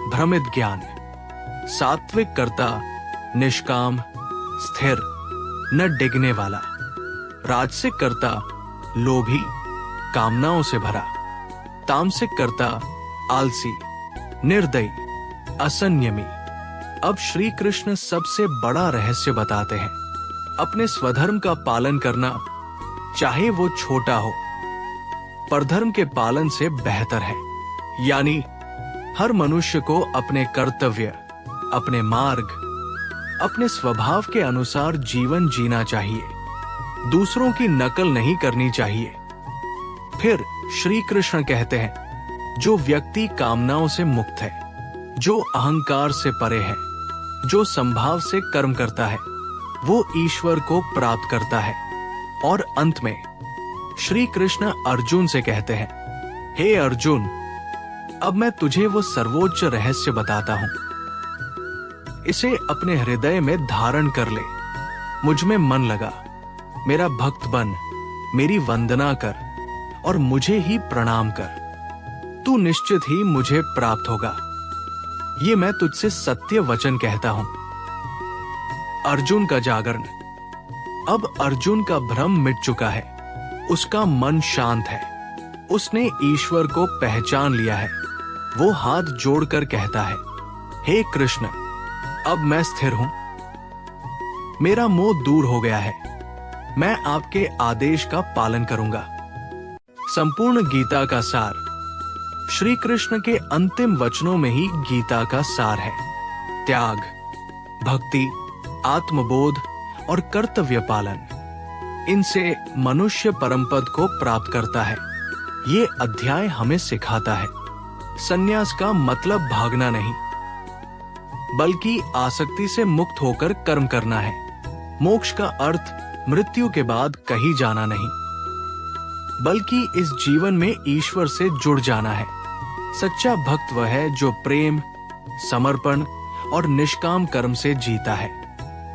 भ्रमित ज्ञान, सात्विक कर्ता निष्काम, स्थिर, न डिगने वाला, राजसिक कर्ता लोभी, कामनाओं से भरा, तामसिक कर्ता आलसी, निर्दयी, असंयमी। अब श्री कृष्ण सबसे बड़ा रहस्य बताते हैं। अपने स्वधर्म का पालन करना, चाहे वो छोटा हो, परधर्म के पालन से बेहतर है। यानी हर मनुष्य को अपने कर्तव्य, अपने मार्ग, अपने स्वभाव के अनुसार जीवन जीना चाहिए। दूसरों की नकल नहीं करनी चाहिए। फिर श्री कृष्ण कहते हैं, जो व्यक्ति कामनाओं से मुक्त है, जो अहंकार से परे है, जो संभाव से कर्म करता है, वो ईश्वर को प्राप्त करता है। और अंत में श्री कृष्ण अर्जुन से कहते हैं, हे अर्जुन, अब मैं तुझे वो सर्वोच्च रहस्य बताता हूं। इसे अपने हृदय में धारण कर ले। मुझ में मन लगा, मेरा भक्त बन, मेरी वंदना कर और मुझे ही प्रणाम कर। तू निश्चित ही मुझे प्राप्त होगा। ये मैं तुझसे सत्य वचन कहता हूं। अर्जुन का जागरण। अब अर्जुन का भ्रम मिट चुका है। उसका मन शांत है। उसने ईश्वर को पहचान लिया है। वो हाथ जोड़कर कहता है, हे कृष्ण, अब मैं स्थिर हूं। मेरा मोह दूर हो गया है। मैं आपके आदेश का पालन करूंगा। संपूर्ण गीता का सार श्री कृष्ण के अंतिम वचनों में ही गीता का सार है। त्याग, भक्ति, आत्मबोध और कर्तव्य पालन, इनसे मनुष्य परमपद को प्राप्त करता है। ये अध्याय हमें सिखाता है, संन्यास का मतलब भागना नहीं, बल्कि आसक्ति से मुक्त होकर कर्म करना है। मोक्ष का अर्थ मृत्यु के बाद कहीं जाना नहीं, बल्कि इस जीवन में ईश्वर से जुड़ जाना है। सच्चा भक्त वह है जो प्रेम, समर्पण और निष्काम कर्म से जीता है।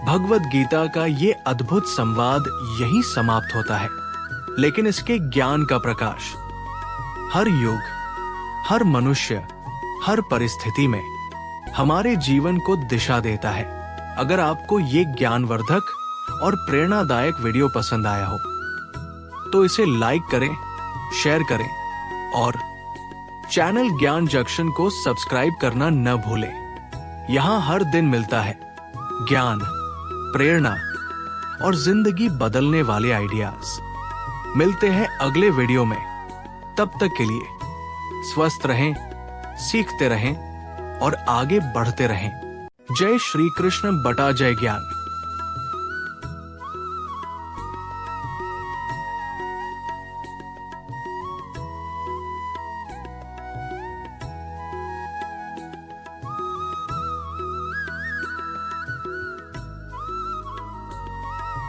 भगवद गीता का ये अद्भुत संवाद यहीं समाप्त होता है। लेकिन इसके ज्ञान का प्रकाश हर युग, हर मनुष्य, हर परिस्थिति में हमारे जीवन को दिशा देता है। अगर आपको ये ज्ञानवर्धक और प्रेरणादायक वीडियो पसंद आया हो तो इसे लाइक करें, शेयर करें और चैनल ज्ञान जंक्शन को सब्सक्राइब करना न भूलें। यहां हर दिन मिलता है ज्ञान, प्रेरणा और जिंदगी बदलने वाले आइडियाज। मिलते हैं अगले वीडियो में। तब तक के लिए स्वस्थ रहें, सीखते रहें और आगे बढ़ते रहें। जय श्री कृष्ण बटा जय ज्ञान।